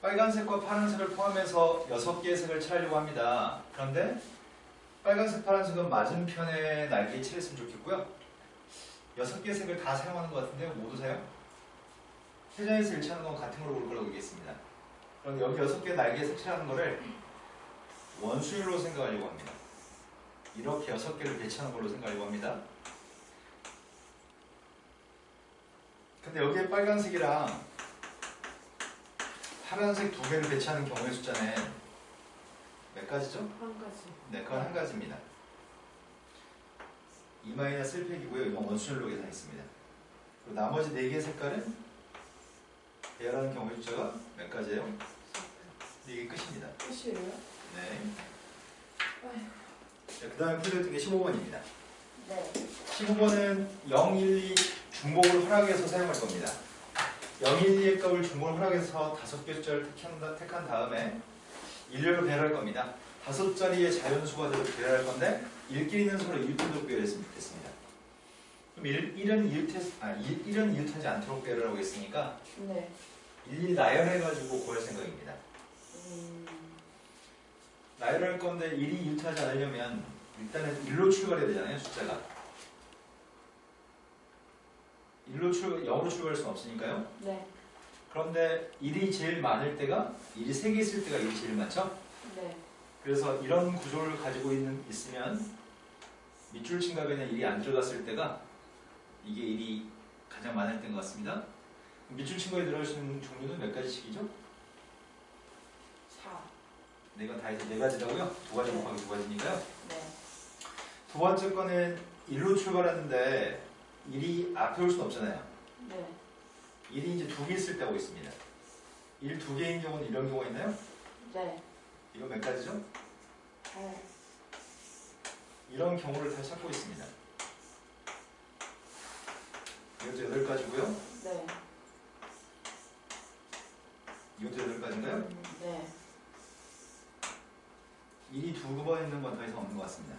빨간색과 파란색을 포함해서 6개의 색을 칠하려고 합니다. 그런데 빨간색, 파란색은 맞은편에 날개에 칠했으면 좋겠고요. 6개의 색을 다 사용하는 것 같은데요. 모두 사용? 회전에서 일치하는 건 같은 걸로 볼 거라고 얘기했습니다. 그럼 여기 6개의 날개에 색칠하는 거를 원수율로 생각하려고 합니다. 이렇게 6개를 배치하는 걸로 생각하려고 합니다. 근데 여기에 빨간색이랑 파란색 2개를 배치하는 경우의 숫자는 몇 가지죠? 한 가지. 네, 그건 한 가지입니다. 2-1팩이고요. 이건 원수율로 계산했습니다. 그리고 나머지 4개의 색깔은 배열하는 경우의 숫자가 몇 가지예요? 네, 이게 끝입니다. 끝이에요? 네. 그 다음에 풀렸던 게 15번입니다. 네. 15번은 0, 1, 2 중복을 허락해서 사용할 겁니다. 0, 1, 2의 값을 중복을 허락해서 5개 숫자를 택한 다음에 일렬로 배열할 겁니다. 5자리의 자연수가 되도록 배열할 건데 1끼리는 서로 이웃하도록 배열했으면 좋겠습니다. 그럼 1은 이웃하지 않도록 배열을 하고 있으니까 네. 일일이 나열해가지고 구할 생각입니다. 나열할 건데 1이 이웃하지 않으려면 일단은 1로 출발해야 되잖아요, 숫자가. 0으로 출발할 수는 없으니까요. 네. 그런데 1이 제일 많을 때가 1이 3개 있을 때가 1이 제일 많죠? 네. 그래서 이런 구조를 가지고 있으면 밑줄 침각에는 1이 안 들어갔을 때가 이게 1이 가장 많을 때인 것 같습니다. 밑줄 침각에 들어갈 수 있는 종류는 몇 가지씩이죠? 4. 네, 이건 다 해서 4가지라고요? 2가지 곱하기 2가지니까요. 네. 두 번째 거는 1로 출발했는데 1이 앞에 올 수는 없잖아요. 네. 1이 이제 2개 있을 때 하고 있습니다. 1 2개인 경우는 이런 경우가 있나요? 네. 이거 몇 가지죠? 8. 이런 경우를 다 찾고 있습니다. 이것도 8가지고요. 네. 이것도 8가지인가요? 네. 1이 2번 있는 건 더 이상 없는 것 같습니다.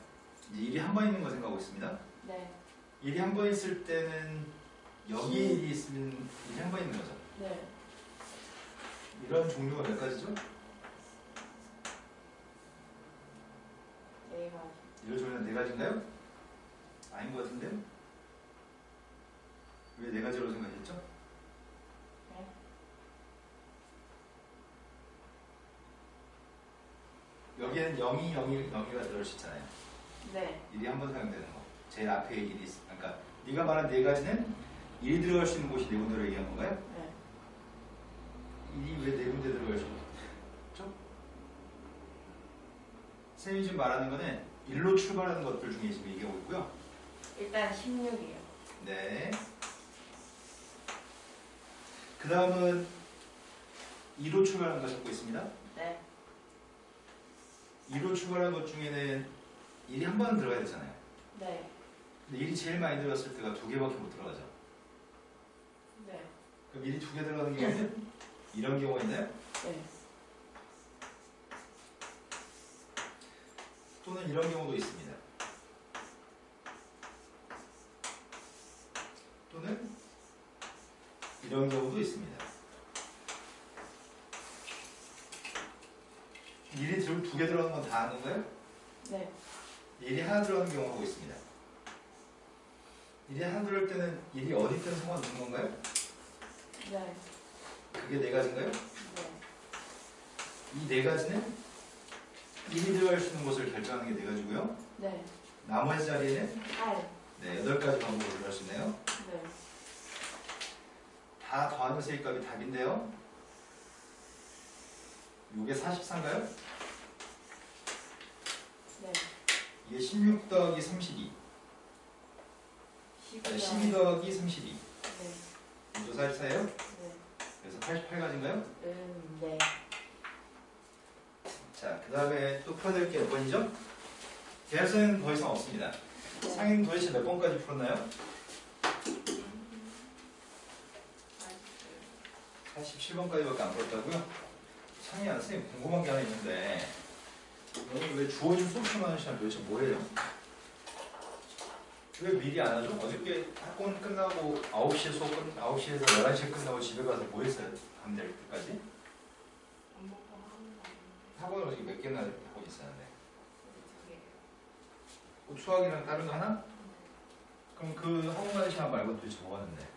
이제 1이 한 번 있는 거 생각하고 있습니다. 네. 1이 한 번 있을 때는 여기에 1이 있으면 1이 한 번 있는 거죠. 네. 이런 종류가 몇 가지죠? 4가지. 이런 종류는 4가지인가요? 아닌 것 같은데요? 왜 4가지로 생각했죠? 네. 여기에는 0이 0이 0이가 들어올 수 있잖아요. 네. 1이 한 번 사용되는 거. 제일 앞에 1이 있어. 그러니까 네가 말한 4가지는 1이 들어갈 수 있는 곳이 4군데로 얘기한 건가요? 네. 1이 왜 4군데 들어갈 수 있죠? 쌤이 지금 말하는 거는 1로 출발하는 것들 중에 지금 얘기하고 있고요. 일단 16이요. 네. 그 다음은 2로 출발하는 거 찾고 있습니다. 네. 2로 출발한 것 중에는 1이 한 번 들어가야 되잖아요. 네. 근데 1이 제일 많이 들어갔을 때가 2개밖에 못 들어가죠. 네. 그럼 1이 2개 들어가는 경우는 이런 경우가 있나요? 네. 또는 이런 경우도 있습니다. 또는 이런 경우도 있습니다. 1이 2개 들어가는 건 다 아는 거예요? 네. 1이 하나 들어가는 경우가 있습니다. 1이 하나 들어갈 때는 1이 어디 있든 상관없는 건가요? 네. 그게 4가지인가요? 네. 이 4가지는 1이 들어갈 수 있는 곳을 결정하는 게 4가지고요. 네. 나머지 자리에는 8. 네, 8가지 방법으로 들어갈 수 있네요. 네. 다 더하는 세입값이 답인데요. 이게 43인가요? 네. 이게 16 더하기 32. 12 더하기 32. 네. 이거 44예요? 네. 그래서 88가지인가요? 네. 자, 그 다음에 또 풀어야 될 게 몇 번이죠? 계산은 더 이상 없습니다. 상인 도대체 몇 번까지 풀었나요? 87번까지밖에 안 풀었다고요? 상이야, 선생님 궁금한 게 하나 있는데 오늘 왜 주어진 수업만 하는 시간 도대체 뭐예요? 왜 미리 안 하죠? 어저께 학원 끝나고 9시에 수업 9시에서 11시에 끝나고 집에 가서 뭐 했어요? 밤 될 때까지? 개나 하고 있었는데. 두 개요. 수학이랑 다른 거 하나? 그럼 그 학원가는 시간 말고 도대체 뭐 하는데?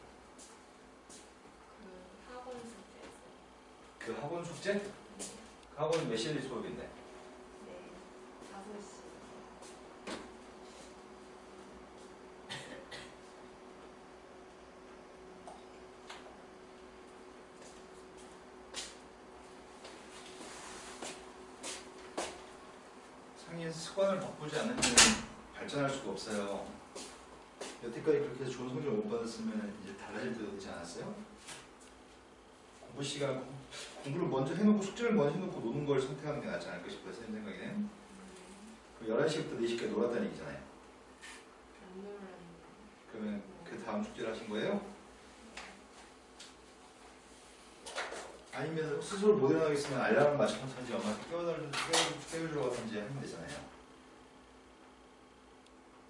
그 학원 숙제에서. 그 학원 숙제? 그 학원은 몇 시에 수업인데? 네. 5시. 상인 습관을 바꾸지 않으면 발전할 수가 없어요. 여태까지 그렇게 해서 좋은 성적을 못 받았으면 이제 달라질 때도 되지 않았어요? 공부 시간, 공부를 먼저 해놓고 숙제를 먼저 해놓고 노는 걸 선택하는 게 낫지 않을까 싶어요. 제 생각에는. 그 11시부터 4시까지 놀았다는 얘기잖아요. 안 놀았는데. 그러면 그 다음 숙제를 하신 거예요? 아니면 스스로 못 일어나겠으면 알람을 맞춰놓든지 엄마한테 깨워주러 가든지 하면 되잖아요.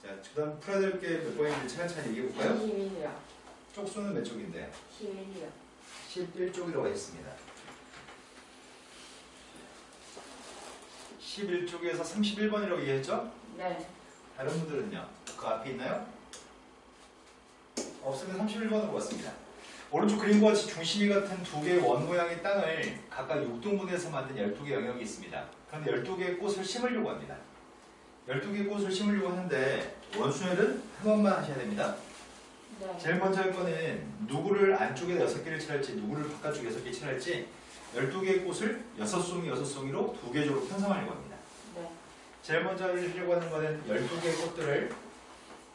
자, 그 다음 풀어야 될 게 몇 번인지 차근차근 얘기해볼까요? 11이요. 쪽수는 몇 쪽인데? 11이요. 11쪽이라고 했습니다. 11쪽에서 31번이라고 얘기했죠? 네. 다른 분들은요? 그 앞에 있나요? 없으면 31번으로 왔습니다. 오른쪽 그림과 같이 중심이 같은 두 개의 원 모양의 땅을 각각 6등분해서 만든 12개의 영역이 있습니다. 그런데 12개의 꽃을 심으려고 합니다. 12개의 꽃을 심으려고 하는데 원순위를 한 번만 하셔야 됩니다. 네. 제일 먼저 할 거는 누구를 안쪽에 6개를 칠할지 누구를 바깥쪽에 6개 칠할지 12개의 꽃을 6송이 6송이로 두 개조로 편성하려고 합니다. 네. 제일 먼저 하려고 하는 거는 12개의 꽃들을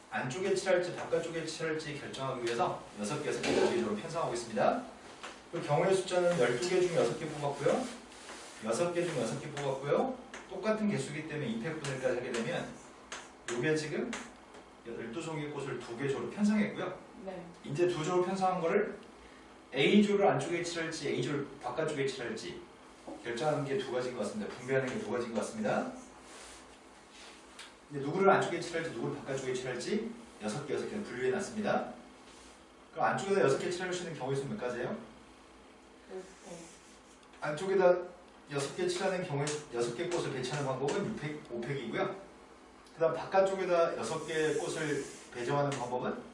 안쪽에 칠할지 바깥쪽에 칠할지 결정하기 위해서 6개에서 2개조로 편성하고 있습니다. 그 경우의 숫자는 12개 중 6개 뽑았고요. 6개 중 6개 뽑았고요. 똑같은 개수이기 때문에 임팩분해까지 하게 되면 이게 지금 12송이의 꽃을 2개조로 편성했고요. 네. 이제 2조로 편성한 거를 A조를 안쪽에 칠할지 A조를 바깥쪽에 칠할지 결정하는 게 두 가지인 것 같습니다. 분배하는 게 두 가지인 것 같습니다. 이제 누구를 안쪽에 칠할지 누구를 바깥쪽에 칠할지 6개, 6개는 분류해 놨습니다. 그럼 안쪽에다 6개 칠할 수 있는 경우의 수는 몇 가지예요? 네. 안쪽에다 6개 칠하는 경우에 6개 꽃을 배치하는 방법은 5팩이고요. 그 다음 바깥쪽에다 6개의 꽃을 배정하는 방법은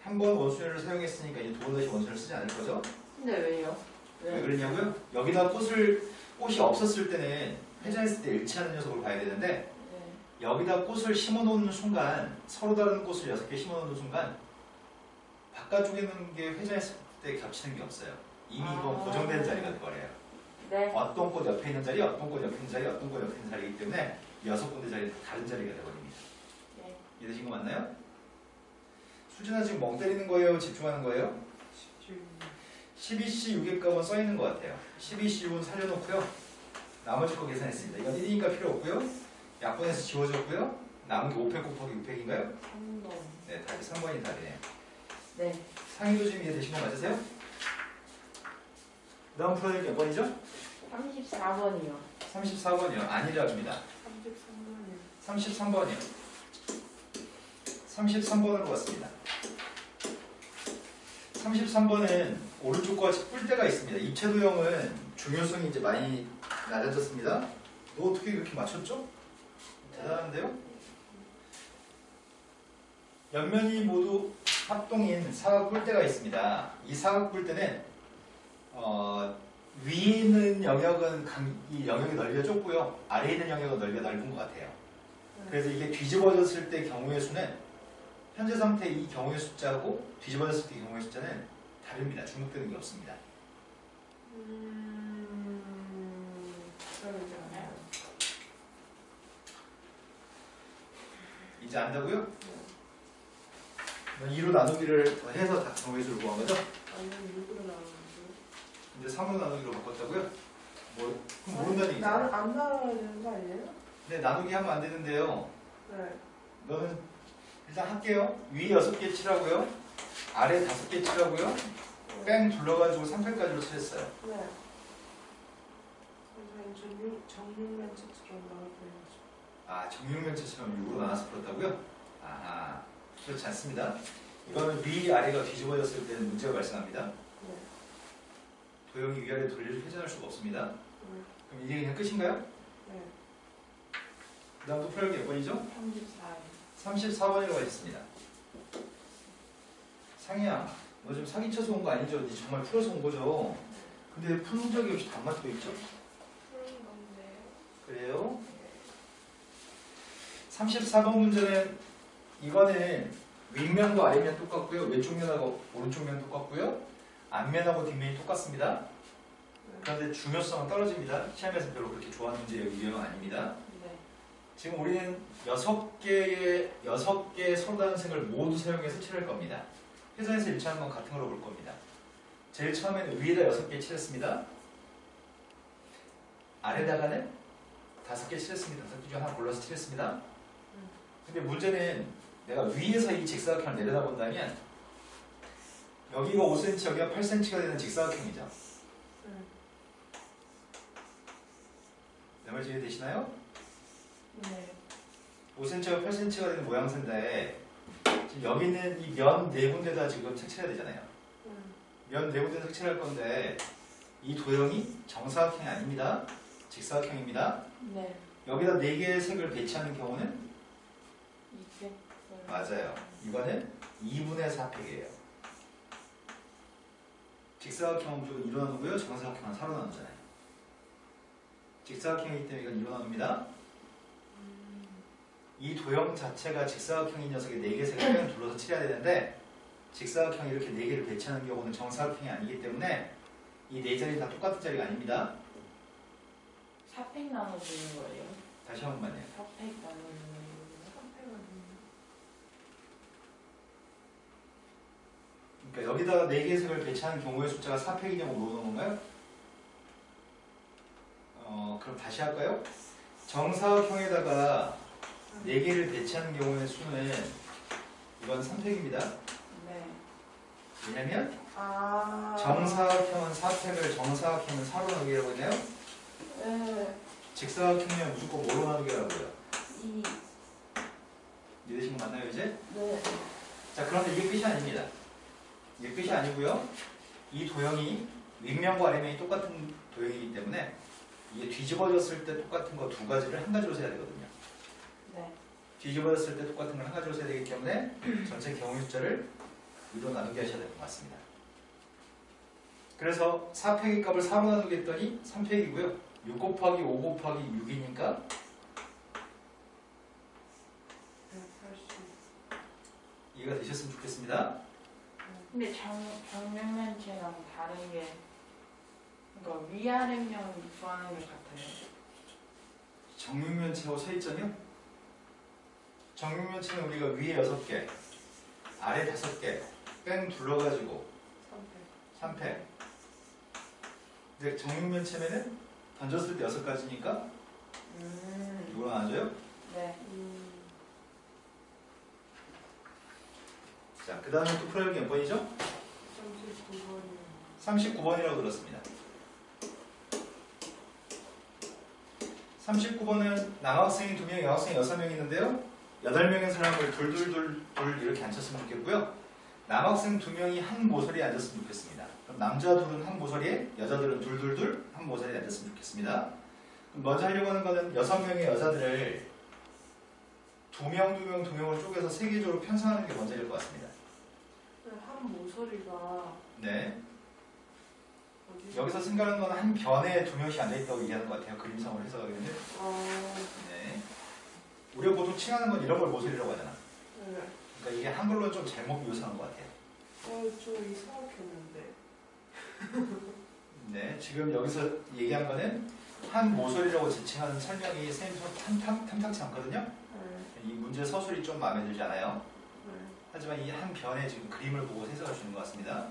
한 번 원순위를 사용했으니까 이제 두 번 다시 원순위를 쓰지 않을 거죠? 근데 왜요? 왜 그러냐고요? 여기다 꽃이 없었을 때는 회전했을 때 일치하는 녀석을 봐야 되는데 네. 여기다 꽃을 심어놓는 순간 서로 다른 꽃을 6개 심어놓는 순간 바깥쪽에 있는 게 회전했을 때 겹치는 게 없어요. 이미 이건 고정된 자리가 돼버려요. 네. 어떤 꽃 옆에 있는 자리, 어떤 꽃 옆에 있는 자리, 어떤 꽃 옆에 있는 자리이기 때문에 6군데 자리는 다른 자리가 돼버립니다. 네. 이해되신 거 맞나요? 수진아 지금 멍 때리는 거예요? 집중하는 거예요? 12C 6의 값은 써있는 것 같아요. 12C 6은 살려놓고요. 나머지 거 계산했습니다. 이건 1이니까 필요 없고요. 약분해서 지워졌고요. 남은 게 5팩 곱하기 6팩인가요? 3번. 네, 답이 3번이 답이네요. 네. 상위도 지금 이해되신 거 맞으세요? 그 다음 풀어야 될 게 몇 번이죠? 34번이요. 34번이요. 아니랍니다. 33번이요. 33번이요. 33번으로 왔습니다. 33번은 오른쪽과 같이 뿔대가 있습니다. 입체도형은 중요성이 이제 많이 낮아졌습니다. 너 어떻게 그렇게 맞췄죠? 대단한데요? 옆면이 모두 합동인 사각 뿔대가 있습니다. 이 사각 뿔대는 위에 있는 영역은 이 영역의 넓이가 좁고요. 아래에 있는 영역은 넓이가 넓은 것 같아요. 그래서 이게 뒤집어졌을 때 경우의 수는 현재 상태 이 경우의 숫자하고 뒤집어졌을 때 경우의 숫자는 다릅니다. 중복되는 게 없습니다. 그러잖아요. 이제 안다고요? 2로 나누기를 더 해서 다 경우의 수를 구한 거죠? 아니면 6으로 나오는데. 이제 3으로 나누기로 바꿨다고요? 뭐, 그럼 모른다는 얘기죠? 안 나와야 되는 거 아니에요? 네, 나누기 하면 안 되는데요. 네. 너는 일단 할게요. 위에 6개 칠하고요. 아래 5개 칠하고요. 뺑 둘러가지고 3팩까지로 칠했어요. 네. 선생님 정육면체처럼 나와버려가지고. 아, 정육면체처럼 6으로 나눠서 풀었다고요? 아하, 그렇지 않습니다. 이거는 위, 아래가 뒤집어졌을 때는 문제가 발생합니다. 네. 도형이 위아래 돌리를 회전할 수가 없습니다. 네. 그럼 이게 그냥 끝인가요? 네. 그 다음 또 풀기 몇 번이죠? 34요. 34번이라고 하셨습니다. 상희야, 너 지금 사기쳐서 온 거 아니죠? 니 정말 풀어서 온 거죠? 근데 왜 푸는 적이 없이 답만 또 있죠? 푸른 건데요. 그래요? 34번 문제는 이거는 윗면과 아래면 똑같고요. 왼쪽 면하고 오른쪽 면 똑같고요. 앞면하고 뒷면이 똑같습니다. 그런데 중요성은 떨어집니다. 시험에서 별로 그렇게 좋아하는 문제의 유형은 아닙니다. 네. 지금 우리는 6개의 소단색을 모두 사용해서 칠할 겁니다. 회전에서 일치하는 건 같은 걸로 볼 겁니다. 제일 처음에는 위에다 6개 칠했습니다. 아래다가는 5개 칠했습니다. 5개 중 하나 골라서 칠했습니다. 근데 문제는 내가 위에서 이 직사각형을 내려다본다면 여기가 5cm, 여기가 8cm가 되는 직사각형이죠. 내 말 이해되시나요? 네. 5cm가 8cm가 되는 모양새인데 지금 여기 있는 이 면 네 군데다 지금 색칠해야 되잖아요. 면 네 군데 색칠할 건데 이 도형이 정사각형이 아닙니다. 직사각형입니다. 네. 여기다 4개의 색을 배치하는 경우는 200. 맞아요. 이거는 2분의 4팩이에요. 직사각형은 무조건 2로 나누고요. 정사각형은 4로 나누잖아요. 직사각형이기 때문에 이건 2로 나눕니다. 이 도형 자체가 직사각형인 녀석에 4개 색을 그냥 둘러서 칠해야 되는데 직사각형이 이렇게 4개를 배치하는 경우는 정사각형이 아니기 때문에 이 4자리 다 똑같은 자리가 아닙니다. 4팩 나눠주는 거예요. 다시 한 번만요. 4팩 나눠주는 거예요. 그러니까 여기다가 4개의 색을 배치하는 경우의 숫자가 4팩이냐고 물어보는 건가요? 그럼 다시 할까요? 정사각형에다가 4개를 배치하는 경우의 수는 이건 3팩입니다. 네. 왜냐면 아. 정사각형은 4팩을 정사각형은 4로 나누기라고 했나요? 네. 직사각형이면 무조건 뭐로 나누기라고요? 2. 이해되신 거 맞나요 이제? 네. 자 그런데 이게 끝이 아닙니다. 이게 끝이 아니고요. 이 도형이 윗면과 아래면이 똑같은 도형이기 때문에 이게 뒤집어졌을 때 똑같은 거 2가지를 한 가지로 세야 되거든요. 네. 뒤집어졌을 때 똑같은 걸 한 가지로 세야 되기 때문에 전체 경우의 숫자를 2로 나누게 하셔야 될 것 같습니다. 그래서 4팩의 값을 4로 나누게 했더니 3팩이고요. 6 곱하기 5 곱하기 6이니까 180. 이해가 되셨으면 좋겠습니다. 근데 정육면체랑 다른 게 그러니까 위아래면 구하는 게 같아요. 정육면체하고 차이점이요? 정육면체는 우리가 위에 6개, 아래 5개 뺑 둘러가지고 3팩. 근데 정육면체면은 던졌을 때 6가지니까 이거로 나눠줘요? 네. 자, 그 다음에 또 풀어야할 몇 번이죠? 39번이요. 39번이라고 들었습니다. 39번은 남학생이 2명, 여학생이 6명 있는데요. 8명의 사람을 둘 이렇게 앉혔으면 좋겠고요. 남학생 2명이 한 모서리에 앉았으면 좋겠습니다. 그럼 남자 둘은 한 모서리에, 여자들은 둘 한 모서리에 앉았으면 좋겠습니다. 그럼 먼저 하려고 하는 거는 6명의 여자들을 2명을 쪼개서 3개조로 편성하는 게 먼저일 것 같습니다. 한 모서리가 네. 어디? 여기서 생각하는 건 한 변에 2명씩 앉아있다고 얘기하는 것 같아요. 그림상으로 해석하기에는. 네. 우리가 보통 칭하는 건 이런 걸 모서리라고 하잖아. 네. 그러니까 이게 한글로 좀 잘못 묘사한 것 같아요. 좀 이상하겠는데. 네. 지금 여기서 얘기한 거는 한 모서리라고 지칭하는 설명이 선생님 탐탁치 않거든요. 이 문제 서술이 좀 마음에 들지 않아요. 하지만 이 한 변에 지금 그림을 보고 해석해 주는 것 같습니다.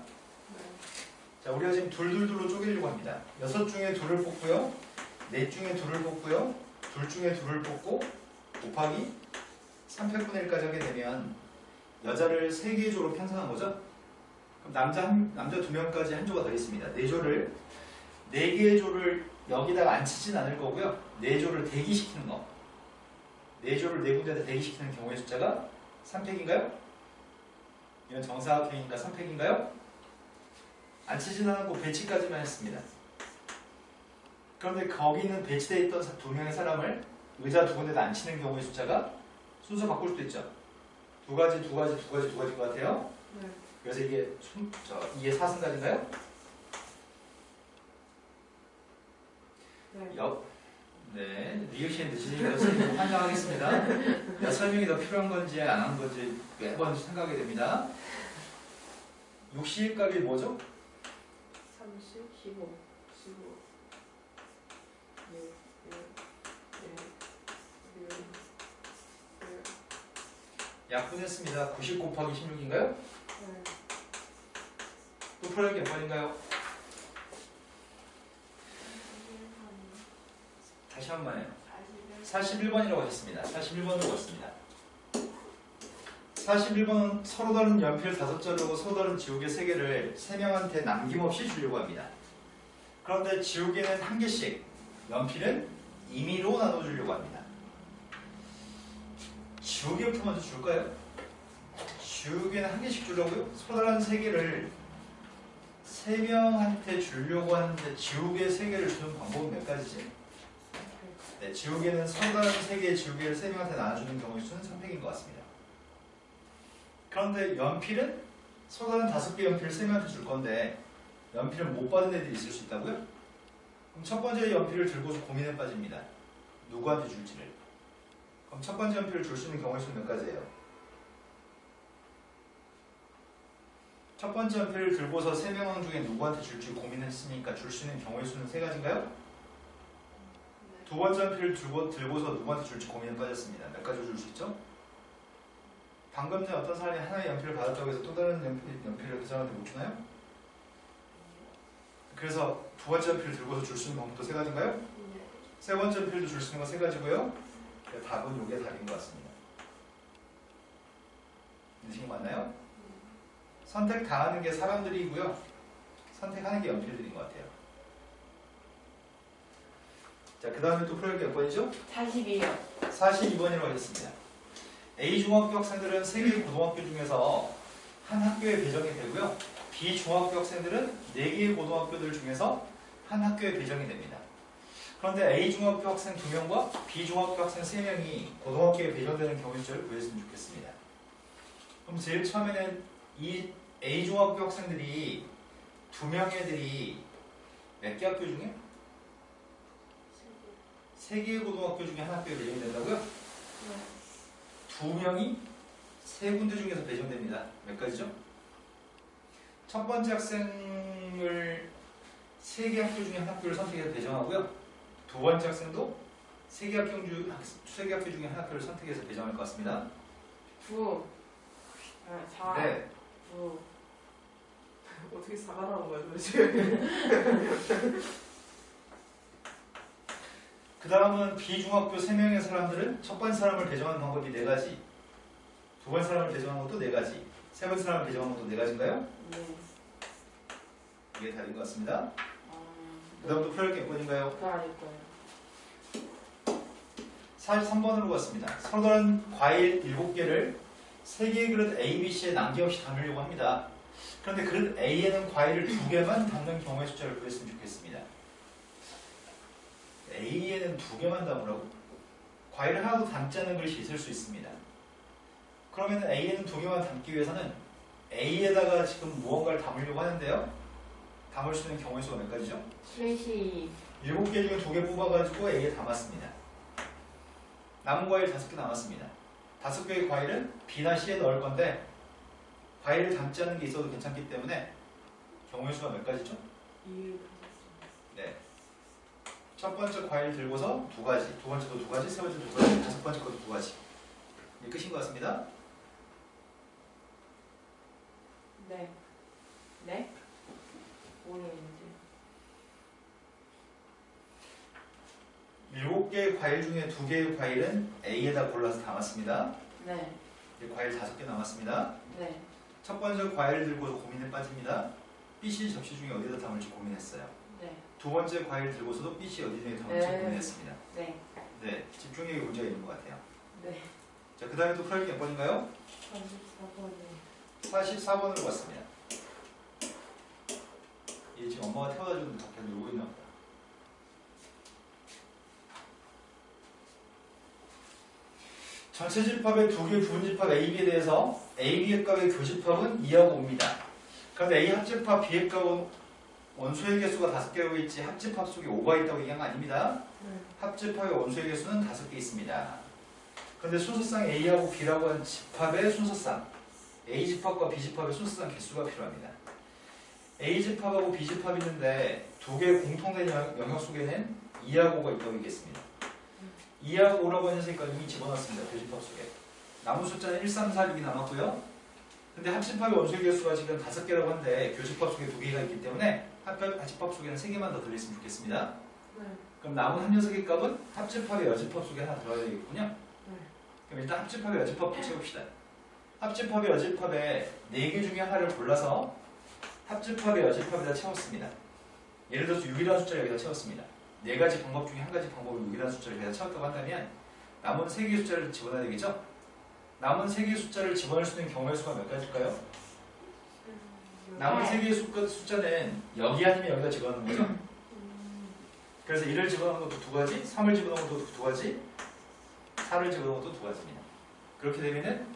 자, 우리가 지금 둘로 쪼개려고 합니다. 6 중에 2를 뽑고요. 4 중에 2를 뽑고요. 2 중에 2를 뽑고 곱하기 3팩분의 1까지 하게 되면 여자를 3개의 조로 편성한 거죠. 그럼 남자 2명까지 한 조가 더 있습니다. 4조를 4개의 조를 여기다가 앉히진 않을 거고요. 4조를 대기시키는 거. 4조를 4군데다 대기시키는 경우의 숫자가 3팩인가요? 이건 정사각형이니까 3팩인가요? 앉히진 않고 배치까지만 했습니다. 그런데 거기는 배치되어 있던 두 명의 사람을 의자 두 군데다 앉히는 경우의 숫자가 순서 바꿀 수도 있죠. 두 가지 것 같아요. 네. 그래서 이게 2의 4승까지인가요? 네. 네, 리액션 늦으니까 선생님 환영하겠습니다. 자, 설명이 더 필요한 건지 안 한 건지 매번 생각하게 됩니다. 60값이 뭐죠? 30, 15, 15. 네, 네, 네, 네, 네. 약분했습니다. 90 곱하기 16인가요? 네. 또 풀어야 몇 번인가요? 다시 한 번 해요. 41번이라고 했습니다. 41번으로 왔습니다. 41번은 서로 다른 연필 5자루고 서로 다른 지우개 3개를 3명한테 남김없이 주려고 합니다. 그런데 지우개는 1개씩, 연필은 임의로 나눠주려고 합니다. 지우개부터 먼저 줄까요? 지우개는 1개씩 주려고요? 서로 다른 3개를 3명한테 주려고 하는데 지우개 3개를 주는 방법은 몇 가지지? 네, 지우개는 서로 다른 3개의 지우개를 3명한테 나눠주는 경우의 수는 3팩인 것 같습니다. 그런데 연필은 서로 다른 5개 연필을 3명한테 줄 건데 연필을 못 받은 애들이 있을 수 있다고요? 그럼 첫 번째 연필을 들고서 고민에 빠집니다. 누구한테 줄지를. 그럼 첫 번째 연필을 줄 수 있는 경우의 수는 몇 가지예요? 첫 번째 연필을 들고서 3명 중에 누구한테 줄지 고민했으니까 줄 수 있는 경우의 수는 3가지인가요? 두 번째 연필을 들고서 누구한테 줄지 고민에 빠졌습니다. 몇 가지 줄 수 있죠? 방금 전에 어떤 사람이 하나의 연필을 받았다고 해서 또 다른 연필을 그 사람한테 못 주나요? 그래서 두 번째 연필을 들고서 줄 수 있는 방법도 3가지인가요? 세 번째 연필도 줄 수 있는 건 3가지고요. 답은 이게 답인 것 같습니다. 인식이 맞나요? 선택당하는 게 사람들이고요. 선택하는 게 연필들인 것 같아요. 자, 그 다음에 또 풀어야 몇 번이죠? 42요. 42번이라고 하겠습니다. A중학교 학생들은 3개의 고등학교 중에서 한 학교에 배정이 되고요. B중학교 학생들은 4개의 고등학교들 중에서 한 학교에 배정이 됩니다. 그런데 A중학교 학생 2명과 B중학교 학생 3명이 고등학교에 배정되는 경우의 수를 구했으면 좋겠습니다. 그럼 제일 처음에는 이 A중학교 학생들이 2명의 애들이 몇 개 학교 중에? 3개의 고등학교 중에 한 학교에 배정이 된다고요? 2명이 3군데 중에서 배정됩니다. 몇 가지죠? 첫 번째 학생을 3개 학교 중에 한 학교를 선택해서 배정하고요. 두 번째 학생도 3개 학교 중에 한 학교를 선택해서 배정할 것 같습니다. 9. 4. 네. 9. 어떻게 4가 나온 거야 도대체? 그 다음은 B중학교 3명의 사람들은 첫 번째 사람을 배정하는 방법이 4가지, 두 번째 사람을 배정하는 것도 4가지, 세 번째 사람을 배정하는 것도 4가지인가요? 네. 이게 답인 것 같습니다. 그 다음도 풀어야 할 게 몇 번인가요? 그거 아닐 거예요. 43번으로 갔습니다. 서로 다른 과일 7개를 3개의 그릇 A, B, C에 남김없이 담으려고 합니다. 그런데 그릇 A에는 과일을 2개만 담는 경우의 숫자를 구했으면 좋겠습니다. A에는 2개만 담으라고? 과일을 하나도 담지 않는 그릇이 있을 수 있습니다. 그러면 A에는 2개만 담기 위해서는 A에다가 지금 무언가를 담으려고 하는데요. 담을 수 있는 경우의 수가 몇 가지죠? 슬래시 7개 중에 2개 뽑아가지고 A에 담았습니다. 남은 과일 5개 남았습니다. 5개의 과일은 B나 C에 넣을 건데 과일을 담지 않는 게 있어도 괜찮기 때문에 경우의 수가 몇 가지죠? 2를 네. 첫 번째 과일 들고서 2가지, 두 번째도 2가지, 세 번째도 2가지, 다섯 번째 것도 2가지. 이게 끝인 것 같습니다. 네. 네? 모르겠는데. 7개의 과일 중에 2개의 과일은 A에다 골라서 담았습니다. 네. 이제 과일 5개 남았습니다. 네. 첫 번째 과일을 들고서 고민에 빠집니다. B, C 접시 중에 어디다 담을지 고민했어요. 네. 두 번째 과일 들고서도 B, C 어디 중에 담을지 네. 고민했습니다. 네. 네, 집중력에 문제가 있는 것 같아요. 네. 자, 그 다음에 또 풀어야 할 게 몇 번인가요? 34번이 44번으로 왔습니다. 얘 지금 엄마가 태워다 주는데 밖에 놀고 있나 보다. 전체 집합의 두 개 부분 집합 A, B에 대해서 A, B의 값의 교집합은 2하고 5입니다. 그런데 A 합집합 B의 값은 원소의 개수가 5개라고 있지 합집합 속에 5가 있다고 얘기한 거 아닙니다. 네. 합집합의 원소의 개수는 5개 있습니다. 그런데 순서상 A하고 B라고 한 집합의 순서상 A 집합과 B 집합의 순서상 개수가 필요합니다. A 집합하고 B 집합이 있는데 두 개의 공통된 영역 속에는 2하고 5가 있다고 얘기했습니다. 2하고 5라고 하는 녀석이 이미 집어넣었습니다. 교집합 속에. 남은 숫자는 1, 3, 4, 6이 남았고요. 근데 합집합의 원소의 개수가 지금 5개라고 하는데 교집합 속에 2개가 있기 때문에 합집합 속에는 3개만 더 들어있으면 좋겠습니다. 네. 그럼 남은 한 녀석의 값은 합집합의 여집합 속에 하나 들어가야 되겠군요. 네. 그럼 일단 합집합의 여집합부터 채웁시다. 합집합의 여집합에 4개 중에 하나를 골라서 합집합의 여집합에다 채웠습니다. 예를 들어서 6이라는 숫자를 여기다 채웠습니다. 4가지 방법 중에 한 가지 방법으로 6이라는 숫자를 여기다 채웠다고 한다면 남은 3개의 숫자를 집어넣어야 되겠죠? 남은 3개의 숫자를 집어넣을 수 있는 경우의 수가 몇 가지일까요? 남은 3개의 숫자는 여기 아니면 여기다 집어넣는 거죠? 그래서 1을 집어넣는 것도 2가지, 3을 집어넣는 것도 2가지, 4를 집어넣는 것도 2가지입니다. 그렇게 되면은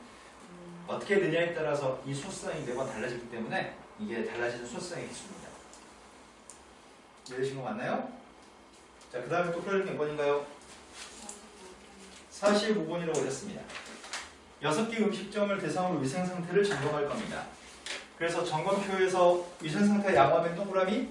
어떻게 되냐에 따라서 이 순수상이 매번 달라지기 때문에 이게 달라지는 순수상의 기수입니다. 이해되신 거 맞나요? 자, 그 다음에 또 풀어줄 게 몇 번인가요? 45번이라고 하셨습니다. 6개 음식점을 대상으로 위생상태를 점검할 겁니다. 그래서 점검표에서 위생상태가 양호하면 동그라미,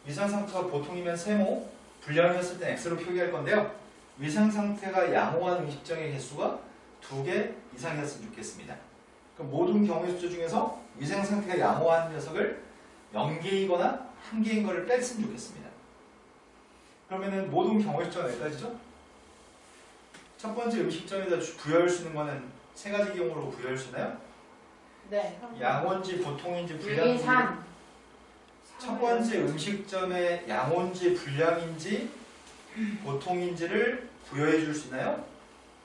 위생상태가 보통이면 세모, 불량이었을 땐 X로 표기할 건데요. 위생상태가 양호한 음식점의 개수가 2개 이상이었으면 좋겠습니다. 그럼 모든 경우의 숫자 중에서 위생상태가 양호한 녀석을 0개이거나 1개인 거를 뺐으면 좋겠습니다. 그러면은 모든 경우의 숫자가 몇 가지죠? 첫 번째 음식점에다 부여할 수 있는 거는 3가지 경우로 부여할 수 있나요? 네. 양호인지 보통인지 1, 불량인지 3. 첫 번째 음식점의 양호인지 불량인지 보통인지를 부여해 줄 수 있나요?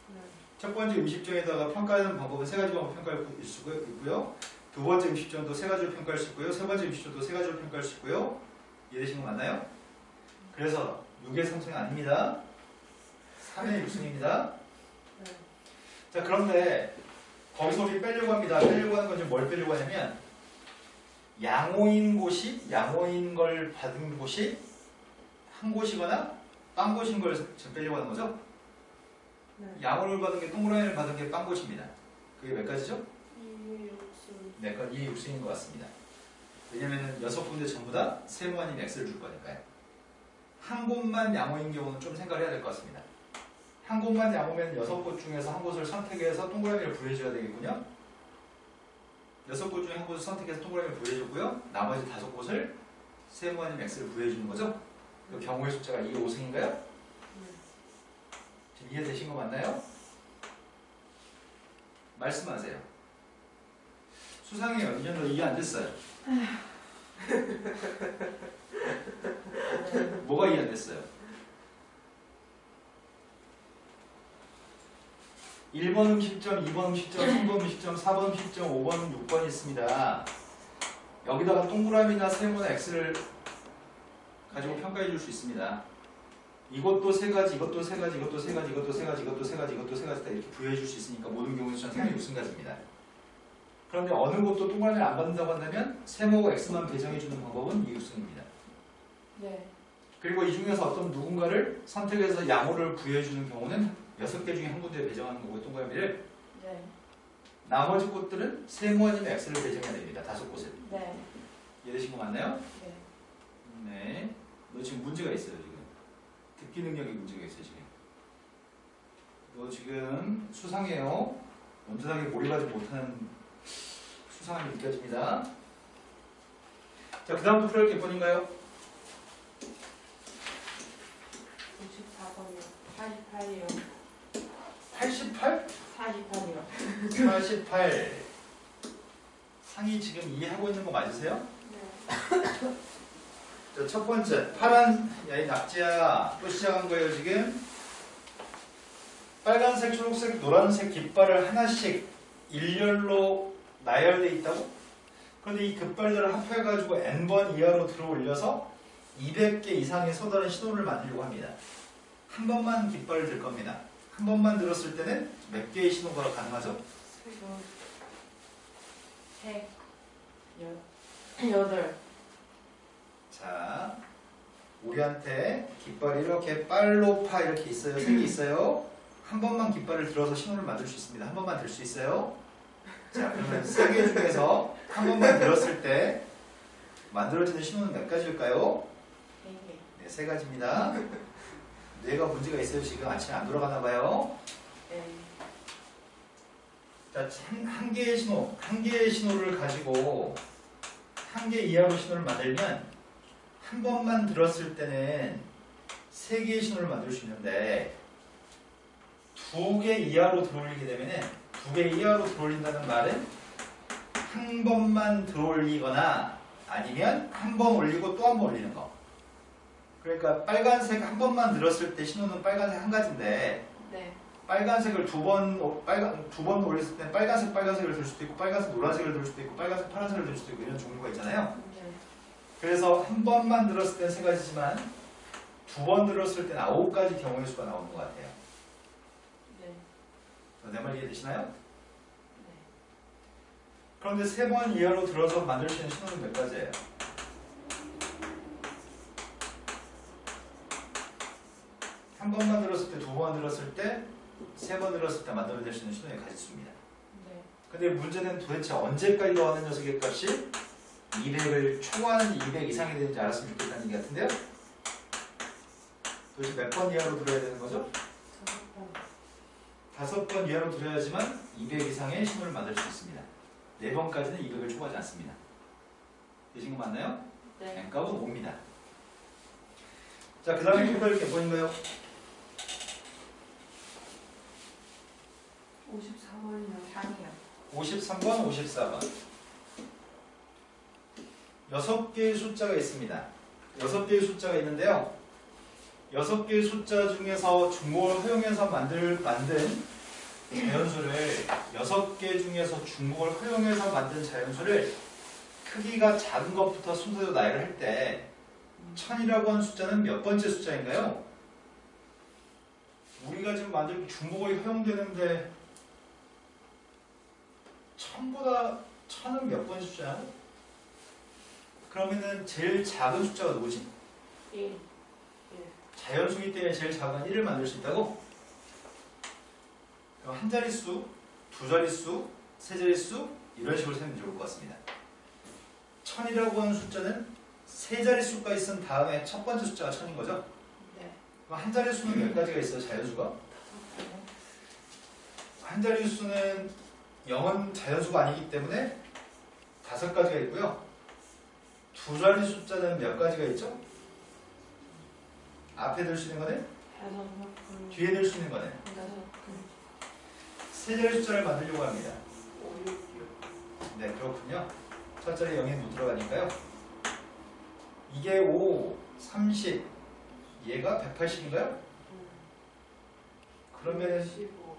네. 첫 번째 음식점에다가 평가하는 방법은 3가지 방법 평가할 수 있고요. 두 번째 음식점도 3가지로 평가할 수 있고요. 세 번째 음식점도 3가지로 평가할 수 있고요. 이해되신 거 맞나요? 그래서 6의 3승이 아닙니다. 3의 6승입니다. 네. 자, 그런데 거기서 우리 빼려고 합니다. 빼려고 하는 건 지금 뭘 빼려고 하냐면 양호인 곳이, 양호인 걸 받은 곳이 한 곳이거나 빵 곳인 걸 지금 빼려고 하는 거죠? 네. 양호를 받은 게 동그라미를 받은 게 빵 곳입니다. 그게 몇 가지죠? 2, 6, 네, 그건 2의 6승인 것 같습니다. 왜냐면은 6군데 전부 다 세모 아닌 X를 줄 거니까요. 한 곳만 양호인 경우는 좀 생각을 해야 될 것 같습니다. 한 곳만 양호면 6곳 중에서 한 곳을 선택해서 동그라미를 부여해줘야 되겠군요. 6곳 중에 한 곳을 선택해서 동그라미를 부여해줬고요. 나머지 5곳을 세모 아닌 X를 부여해주는 거죠. 그 경우의 숫자가 2의 5승인가요? 지금 이해되신 거 맞나요? 말씀하세요. 수상해요. 2년도 이해 안 됐어요. 뭐가 이해 안 됐어요? 1번 음식점, 2번 음식점, 3번 음식점, 4번 음식점, 5번, 6번이 있습니다. 여기다가 동그라미나 세모나 X를 가지고 평가해 줄 수 있습니다. 이것도 3가지, 이것도 3가지, 이것도 3가지, 이것도 3가지, 이것도 3가지, 이것도 3가지 다 이렇게 부여해 줄 수 있으니까 모든 경우에 수는 3의 6승가지입니다. 그런데 어느 곳도 동그라미를 안 받는다고 한다면 세모고 X만 배정해 주는 방법은 2의 6승입니다. 네. 그리고 이 중에서 어떤 누군가를 선택해서 양호를 부여해 주는 경우는 6개 중에 한 군데에 배정하는 거고 동그라미를 네. 나머지 곳들은 세모 아니면 X를 배정해야 됩니다. 5곳을. 네. 이해되신 거 맞나요? 네. 네. 너 지금 문제가 있어요, 지금. 듣기 능력에 문제가 있어요, 지금. 너 지금 수상해요. 온전하게 몰입하지 못하는 수상함이 느껴집니다. 자, 그 다음부터 풀어볼 게 몇 번인가요? 94번이요. 48이요. 88? 48이요. 48. 상이 지금 이해하고 있는 거 맞으세요? 네. 자, 첫 번째, 파란, 야, 이 낙지야. 또 시작한 거예요, 지금. 빨간색, 초록색, 노란색 깃발을 하나씩 일렬로 나열되어 있다고? 그런데 이 깃발들을 합해가지고 n번 이하로 들어 올려서 200개 이상의 서다른 신호를 만들려고 합니다. 한 번만 깃발을 들 겁니다. 한 번만 들었을 때는 몇 개의 신호가 가능하죠? 세. 여덟. 자, 우리한테 깃발이 이렇게 빨로파 이렇게 있어요. 3개 있어요. 한 번만 깃발을 들어서 신호를 만들 수 있습니다. 한 번만 들 수 있어요. 자, 그러면 3개 중에서 한 번만 들었을 때 만들어지는 신호는 몇 가지일까요? 세 개. 네, 3가지입니다. 뇌가 문제가 있어요. 지금 아침에 안 돌아가나 봐요. 네. 자, 한 개의 신호를 가지고 한 개 이하로 신호를 만들면 한 번만 들었을 때는 3개의 신호를 만들 수 있는데 2개 이하로 들어올리게 되면은 2개 이하로 들어올린다는 말은 한 번만 들어올리거나 아니면 한 번 올리고 또 한 번 올리는 거. 그러니까 빨간색 한 번만 들었을 때 신호는 빨간색 한 가지인데 네. 빨간색을 두 번 올렸을 때 빨간색을 들 수도 있고 빨간색 노란색을 들 수도 있고 빨간색 파란색을 들 수도 있고 이런 종류가 있잖아요. 네. 그래서 한 번만 들었을 땐 3가지지만 2번 들었을 땐 9가지 경우의 수가 나오는 것 같아요. 네. 내 말 이해되시나요? 네. 그런데 3번 이하로 들어서 만들 수 있는 신호는 몇 가지예요? 한 번만 들었을 때, 2번 들었을 때, 3번 들었을 때 만들어낼 수 있는 신호의 가지수입니다. 네. 근데 문제는 도대체 언제까지 더하는 녀석의 값이 200을 초과하는 200 이상이 되는지 알았으면 좋겠다는 얘기 같은데요? 도대체 몇 번 이하로 들어야 되는 거죠? 5번 이하로 들어야지만 200 이상의 신호를 만들 수 있습니다. 4번까지는 200을 초과하지 않습니다. 되신 거 맞나요? 네. n값은 5입니다. 자, 그 다음에 표를 이렇게 보인가요? 54번이요. 3이요. 53번, 54번. 6개의 숫자가 있습니다. 6개의 숫자가 있는데요. 6개의 숫자 중에서 중복을 허용해서 만든 자연수를 6개 중에서 중복을 허용해서 만든 자연수를 크기가 작은 것부터 순서대로 나열을 할 때 1000이라고 하는 숫자는 몇 번째 숫자인가요? 우리가 지금 만들 중복이 허용되는데 1000은 몇 번째 숫자야? 그러면은 제일 작은 숫자가 누구지? 1. 자연수기 때문에 제일 작은 1을 만들 수 있다고? 그럼 한 자릿수, 두 자릿수, 세 자릿수 이런 식으로 세면 좋을 것 같습니다. 1000이라고 하는 숫자는 세 자릿수까지 쓴 다음에 첫 번째 숫자가 1000인 거죠? 네. 그럼 한 자릿수는 몇 가지가 있어요, 자연수가? 한 자릿수는 0은 자연수가 아니기 때문에 5가지가 있고요. 두 자리 숫자는 몇 가지가 있죠? 앞에 들 수 있는 거는? 5. 뒤에 들 수 있는 거는? 6. 세 자리 숫자를 만들려고 합니다. 5, 6, 6. 네, 그렇군요. 첫 자리 0이 못 들어가니까요. 이게 5, 30, 얘가 180인가요? 그러면 15.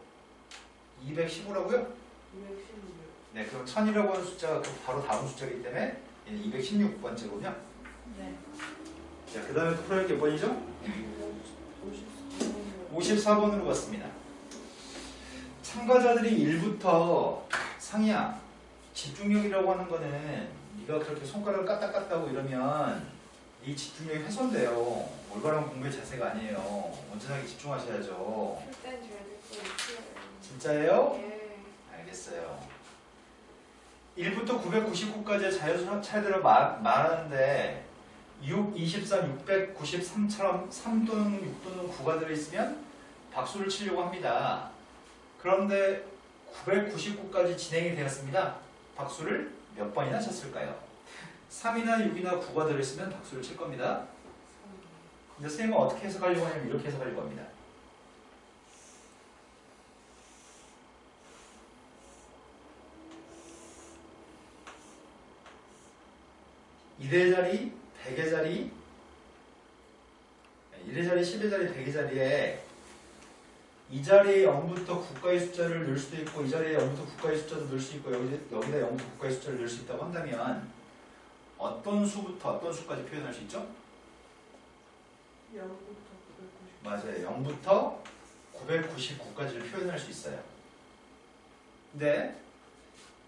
215라고요? 216. 네, 그럼 1000이라고 하는 숫자가 바로 다음 숫자이기 때문에 얘는 216번째군요. 네. 자, 그 다음에 풀어야 몇 번이죠? 54번이요. 54번으로 갔습니다. 참가자들이 1부터 상이야. 집중력이라고 하는 거는 네가 그렇게 손가락을 까딱까딱 이러면 이 집중력이 훼손돼요. 올바른 공부의 자세가 아니에요. 온전하게 집중하셔야죠. 일단 줘야 될거 있어요. 진짜예요? 예. 알겠어요. 1부터 999까지의 자연수 합차들을 말하는데 6, 23, 693처럼 3 또는 6 또는 9가 들어있으면 박수를 치려고 합니다. 그런데 999까지 진행이 되었습니다. 박수를 몇 번이나 쳤을까요? 3이나 6이나 9가 들어있으면 박수를 칠 겁니다. 근데 선생님은 어떻게 해석하려고 하냐면 이렇게 해석하려고 합니다. (1의 자리, 100의 자리, 1의 자리, 10의 자리, 100의 자리에 이 자리에 0부터 9까지 숫자를 넣을 수도 있고 이 자리에 0부터 9까지 숫자를 넣을 수 있고 여기다 0부터 9까지 숫자를 넣을 수 있다고 한다면 어떤 수부터 어떤 수까지 표현할 수 있죠? 0부터 990. 맞아요. 0부터 999까지를 표현할 수 있어요. 근데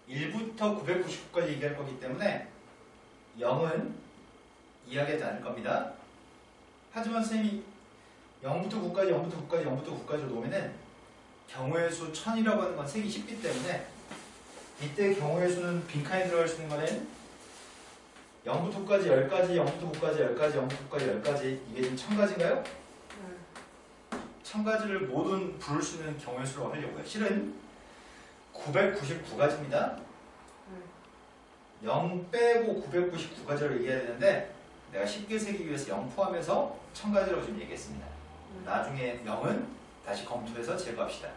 1부터 999까지 얘기할 거기 때문에 0은 이야기하지 않을 겁니다. 하지만 선생님이 0부터 9까지, 0부터 9까지, 0부터 9까지로 놓으면은 경우의 수 1000이라고 하는 건 세기 쉽기 때문에 이때 경우의 수는 빈칸에 들어갈 수 있는 거는 0부터 9까지 10가지, 0부터 9까지 10가지, 0부터 9까지 10가지 이게 지금 1000가지인가요? 네. 1000가지를 모든 부를 수 있는 경우의 수로 하려고요. 실은 999가지입니다. 네. 0 빼고 999가지를 얘기해야 되는데 내가 쉽게 세기 위해서 0 포함해서 1000가지라고 지금 얘기했습니다. 나중에 0은 다시 검토해서 제거합시다.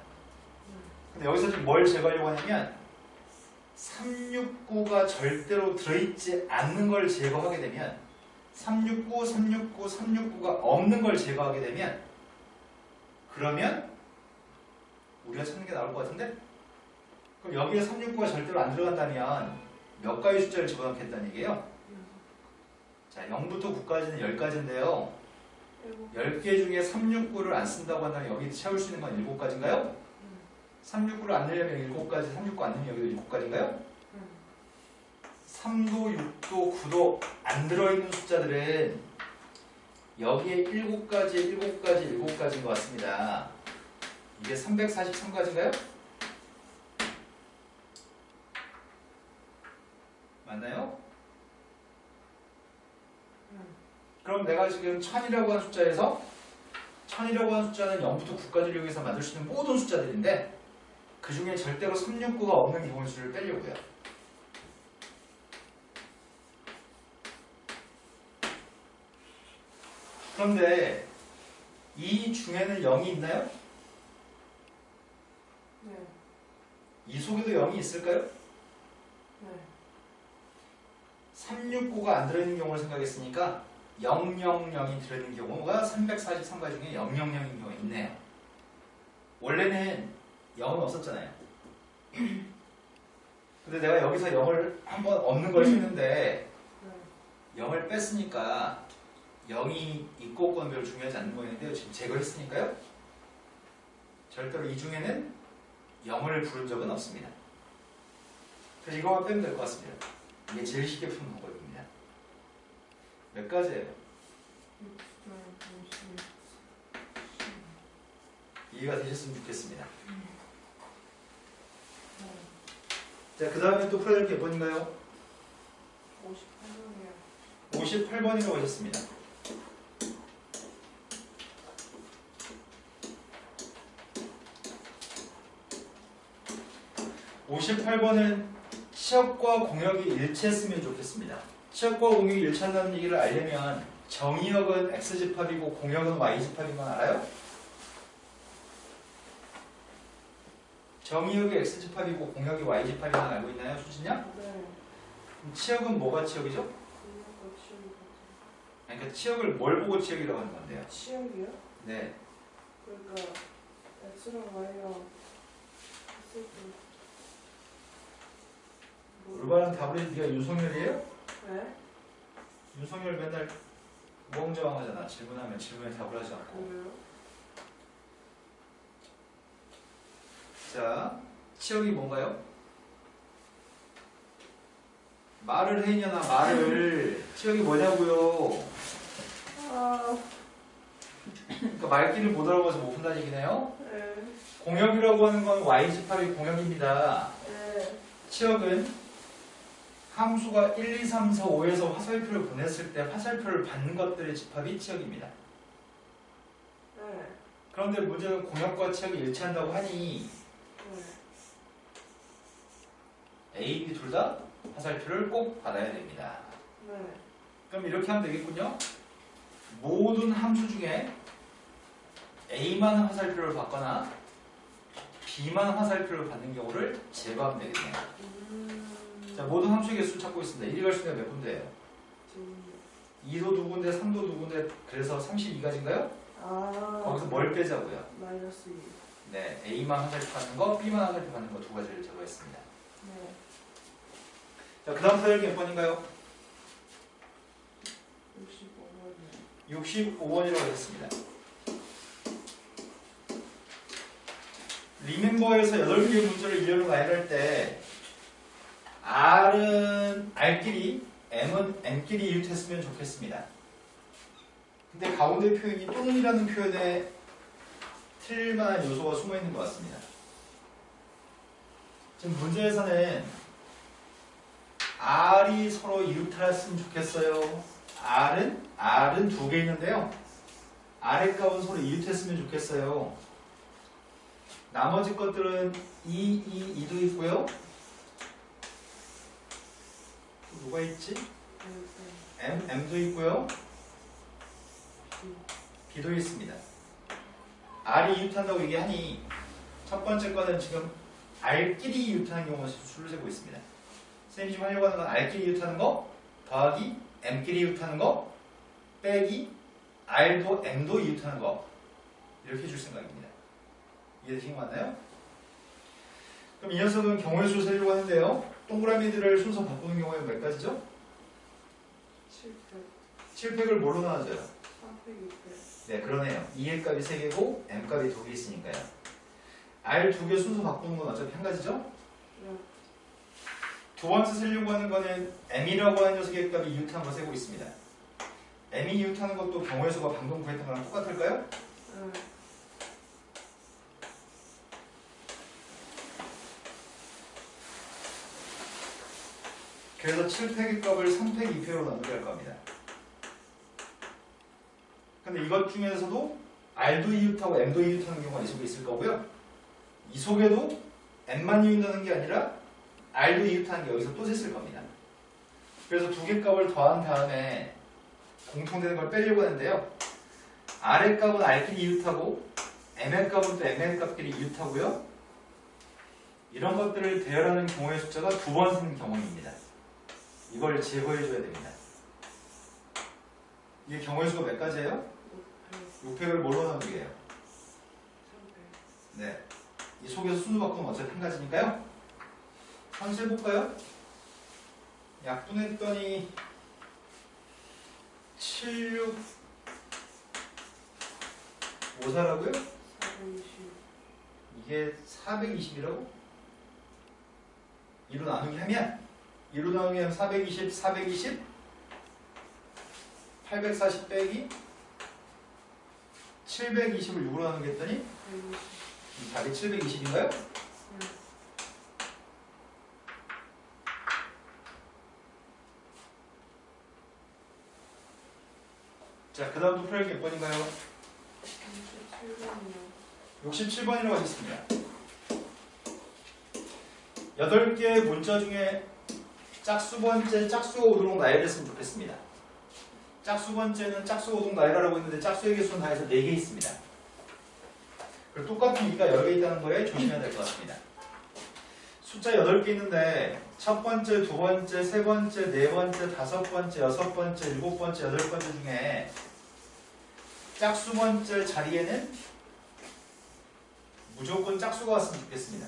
근데 여기서 지금 뭘 제거하려고 하냐면 369가 절대로 들어있지 않는 걸 제거하게 되면 369, 369, 369가 없는 걸 제거하게 되면 그러면 우리가 찾는 게 나올 것 같은데? 그럼 여기에 369가 절대로 안 들어간다면 몇 가지 숫자를 집어넣겠다는 얘기예요? 자, 0부터 9까지는 10가지인데요. 10개 중에 369를 안 쓴다고 한다면 여기 채울 수 있는 건 7가지인가요? 369를 안 넣으려면 7가지, 369 안 넣으면 여기도 7가지인가요? 3도, 6도, 9도 안 들어있는 숫자들은 여기에 7가지, 7가지, 7가지인 것 같습니다. 이게 343가지인가요? 맞나요? 그럼 내가 지금 1000이라고 하는 숫자에서 1000이라고 하는 숫자는 0부터 9까지를 이용해서 만들 수 있는 모든 숫자들인데 그 중에 절대로 369가 없는 경우의 수를 빼려고요. 그런데 이 중에는 0이 있나요? 네. 이 속에도 0이 있을까요? 네. 369가 안 들어있는 경우를 생각했으니까 000이 들어있는 경우가 343가지 중에 000인 경우가 있네요. 원래는 0은 없었잖아요. 근데 내가 여기서 0을 한번 없는 걸 쓰는데 네. 0을 뺐으니까 0이 있고 없고는 별로 중요하지 않는 거였는데요. 지금 제거했으니까요. 절대로 이 중에는 0을 부른 적은 없습니다. 그래서 이거만 빼면 될 것 같습니다. 이게 제일 쉽게 푸는 방법입니다. 몇 가지예요? 6, 8, 9, 10, 이해가 되셨으면 좋겠습니다. 네. 자, 그 다음에 또 풀어야 될 게 뭔가요? 58번이요. 58번이라고 하셨습니다. (58번은) 치역과 공역이 일치했으면 좋겠습니다. 치역과 공역이 일치한다는 얘기를 알려면 정의역은 X집합이고 공역은 Y집합인 건 알아요? 정의역이 X집합이고 공역이 Y집합인 건 알고 있나요? 수진양? 네. 그럼 치역은 뭐가 치역이죠? 공역과 치역이 그러니까 치역을 뭘 보고 치역이라고 하는 건데요? 치역이요? 네. 그러니까 X랑 Y랑 했을 때 올바른 답을 네가 윤석열이에요? 네? 윤석열 맨날 우왕좌왕하잖아. 질문하면 질문에 답을 하지 않고. 그래요? 자, 치역이 뭔가요? 말을 해이냐나 말을. 치역이 뭐냐고요? 아, 그러니까 말귀를 못 알아봐서 못 푼다는 얘기네요. 네. 공역이라고 하는 건 Y집합이 공역입니다. 네. 치역은 함수가 1, 2, 3, 4, 5에서 화살표를 보냈을 때 화살표를 받는 것들의 집합이 치역입니다. 네. 그런데 문제는 공역과 치역이 일치한다고 하니 네. A, B 둘 다 화살표를 꼭 받아야 됩니다. 네. 그럼 이렇게 하면 되겠군요. 모든 함수 중에 A만 화살표를 받거나 B만 화살표를 받는 경우를 제거하면 되겠네요. 자, 모든 함수의 개수를 찾고 있습니다. 1이 갈 수 있는 몇 군데예요? 2도 두 군데, 3도 두 군데, 그래서 32가지인가요? 아. 거기서 뭘 빼자고요? 마이너스 2. 네, A만 화살표 받는 거, B만 화살표 받는 거 두 가지를 제거했습니다. 네. 자, 그 다음 사역이 몇 번인가요? 65번이요. 65번이라고 했습니다. 리멤버에서 8개의 문제를 일렬로 나열할 때 R은 R끼리, M은 M끼리 이웃했으면 좋겠습니다. 근데 가운데 표현이 또는이라는 표현에 틀릴만한 요소가 숨어있는 것 같습니다. 지금 문제에서는 R이 서로 이웃했으면 좋겠어요. R은 두 개 있는데요. R의 값은 서로 이웃했으면 좋겠어요. 나머지 것들은 2도 있고요. 또 누가 있지? M도 있고요. B도 있습니다. R이 이웃한다고 얘기하니 첫 번째 거는 지금 R끼리 이웃하는 경우가 수를 세고 있습니다. 선생님이 지금 하려고 하는 건 R끼리 이웃하는 거 더하기 M끼리 이웃하는 거 빼기 R도 M도 이웃하는 거 이렇게 줄 생각입니다. 이해되신 거 맞나요? 그럼 이 녀석은 경우의 수를 세려고 하는데요. 동그라미들을 순서 바꾸는 경우에 몇 가지죠? 7팩을 뭘로 나눠줘요? 3팩 6팩. 네, 그러네요. 2의 값이 3개고 M 값이 2개 있으니까요. R 2개 순서 바꾸는 건 어차피 한 가지죠? 네. 두 번째 세려고 하는 거는 M이라고 하는 녀석의 값이 이웃하는 거 세고 있습니다. M이 이웃하는 것도 경우의 수가 방금 구했던 거랑 똑같을까요? 네. 그래서 7팩의 값을 3팩 2팩으로 나누게 할 겁니다. 근데 이것 중에서도 R도 이웃하고 M도 이웃하는 경우가 이 속에 있을 거고요. 이 속에도 M만 이웃하는 게 아니라 R도 이웃하는 게 여기서 또 셌을 겁니다. 그래서 두 개 값을 더한 다음에 공통되는 걸 빼려고 하는데요. R의 값은 R끼리 이웃하고 M의 값은 또 M의 값끼리 이웃하고요. 이런 것들을 배열하는 경우의 숫자가 2번 생긴 경우입니다. 이걸 제거해줘야 됩니다. 이게 경우의 수가 몇 가지예요? 6팩을 뭘로 나누게요? 3팩. 네. 이 속에서 순수 바꾸면 어차피 한 가지니까요. 상수 해볼까요? 약분했더니 7, 6, 54라고요? 420. 이게 420이라고? 2로 나누기 하면 2로 나누기 하면 420, 420 840 빼기 720을 6으로 나누기 했더니 120. 답이 720인가요? 네. 자, 그 다음도 풀 몇 번인가요? 37번이요. 67번이라고 하셨습니다. 8개의 문자 중에 짝수 번째, 짝수가 오도록 나열했으면 좋겠습니다. 짝수 번째는 짝수가 오도록 나열하라고 했는데 짝수의 개수는 다 해서 4개 있습니다. 그리고 똑같은 2가 여러 개 있다는 거에 조심해야 될 것 같습니다. 숫자 8개 있는데 첫 번째, 두 번째, 세 번째, 네 번째, 다섯 번째, 여섯 번째, 일곱 번째, 여덟 번째 중에 짝수 번째 자리에는 무조건 짝수가 왔으면 좋겠습니다.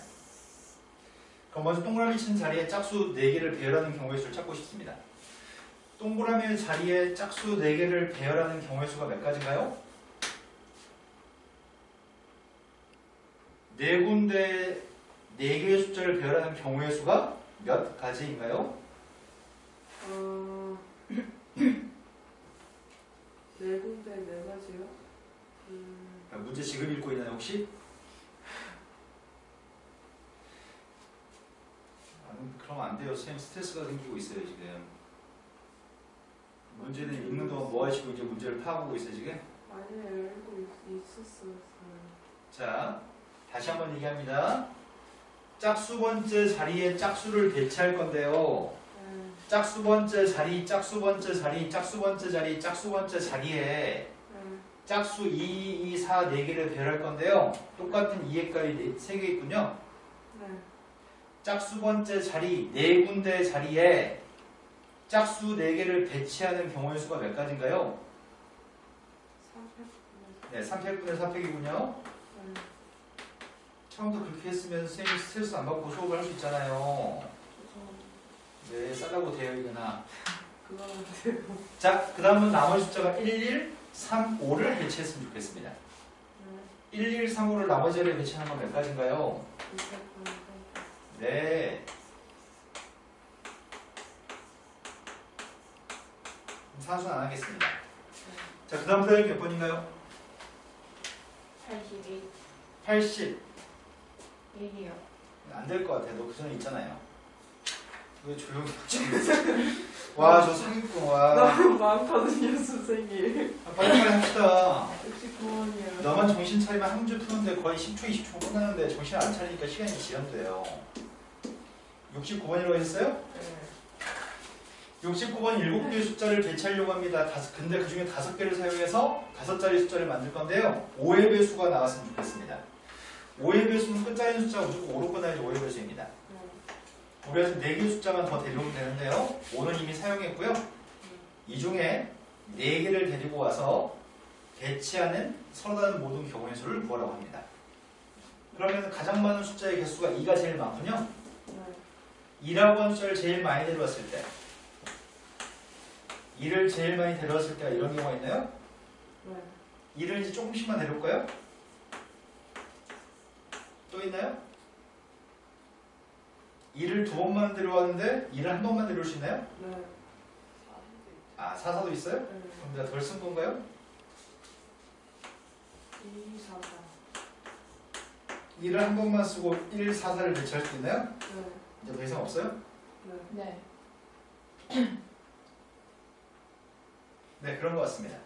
그럼 먼저 동그라미 친 자리에 짝수 4개를 배열하는 경우의 수를 찾고 싶습니다. 동그라미 자리에 짝수 4개를 배열하는 경우의 수가 몇 가지인가요? 4군데 4개의 숫자를 배열하는 경우의 수가 몇 가지인가요? 네 군데 네 가지요? 문제 지금 읽고 있나요 혹시? 그럼 안 돼요. 선생님 스트레스가 생기고 있어요 지금. 문제는 읽는 동안 뭐 하시고 이제 문제를 파악하고 있어요 지금? 아니에요. 알고 있었어요. 자, 다시 한번 얘기합니다. 짝수 번째 자리에 짝수를 배치할 건데요. 네. 짝수 번째 자리, 짝수 번째 자리, 짝수 번째 자리, 짝수 번째 자리에 네. 짝수 2, 2, 4, 4개를 배열할 건데요. 똑같은 2의 값이 3개 있군요. 네. 짝수 번째 자리, 4군데 자리에 짝수 4개를 배치하는 경우의 수가 몇 가지인가요? 3팩. 네, 3팩분의 4팩이군요. 네. 처음부터 그렇게 했으면 선생님이 스트레스 안 받고 수업을 할 수 있잖아요. 네, 싸다고 돼요, 이거나. 그거 같아요. 자, 그 다음은 나머지 숫자가 1, 1, 3, 5를 배치했으면 좋겠습니다. 네. 1135를 나머지 자리에 배치하는 건 몇 가지인가요? 네. 사수는 안 하겠습니다. 자, 그 다음 표현이 몇 번인가요? 82. 80. 1이요. 안 될 것 같아. 너 그 전에 있잖아요. 왜 조용히 하지? 와, 저 사기꾼. 와. 너무 많거든요, 선생님. 빨리 합시다. 69원이요. 너만 정신 차리면 한 문제 푸는데 거의 10초, 20초 끝나는데 정신 안 차리니까 시간이 지연돼요. 69번이라고 했어요? 네. 69번 7개의 숫자를 배치하려고 합니다. 근데 그 중에 5개를 사용해서 5자리 숫자를 만들 건데요. 5의 배수가 나왔으면 좋겠습니다. 5의 배수는 끝자리 숫자가 무조건 5로 끝나야지 5의 배수입니다. 그래서 4개의 숫자만 더 데려오면 되는데요. 5는 이미 사용했고요. 이 중에 4개를 데리고 와서 배치하는 서로 다른 모든 경우의 수를 구하라고 합니다. 그러면 가장 많은 숫자의 개수가 2가 제일 많군요. 2라고 하는 숫자를 제일 많이 데려왔을 때 2를 제일 많이 데려왔을 때가 이런 경우가 있나요? 2를 이제 조금씩만 데려올까요? 또 있나요? 2를 2번만 데려왔는데 2를 한 번만 데려올 수 있나요? 네. 아, 4사도 있어요? 그럼 내가 덜 쓴 건가요? 2, 4, 4. 2를 한 번만 쓰고 1, 4, 4를 배치할 수 있나요? 네. 이제 더 이상 없어요? 네. 네. 네, 그런 것 같습니다.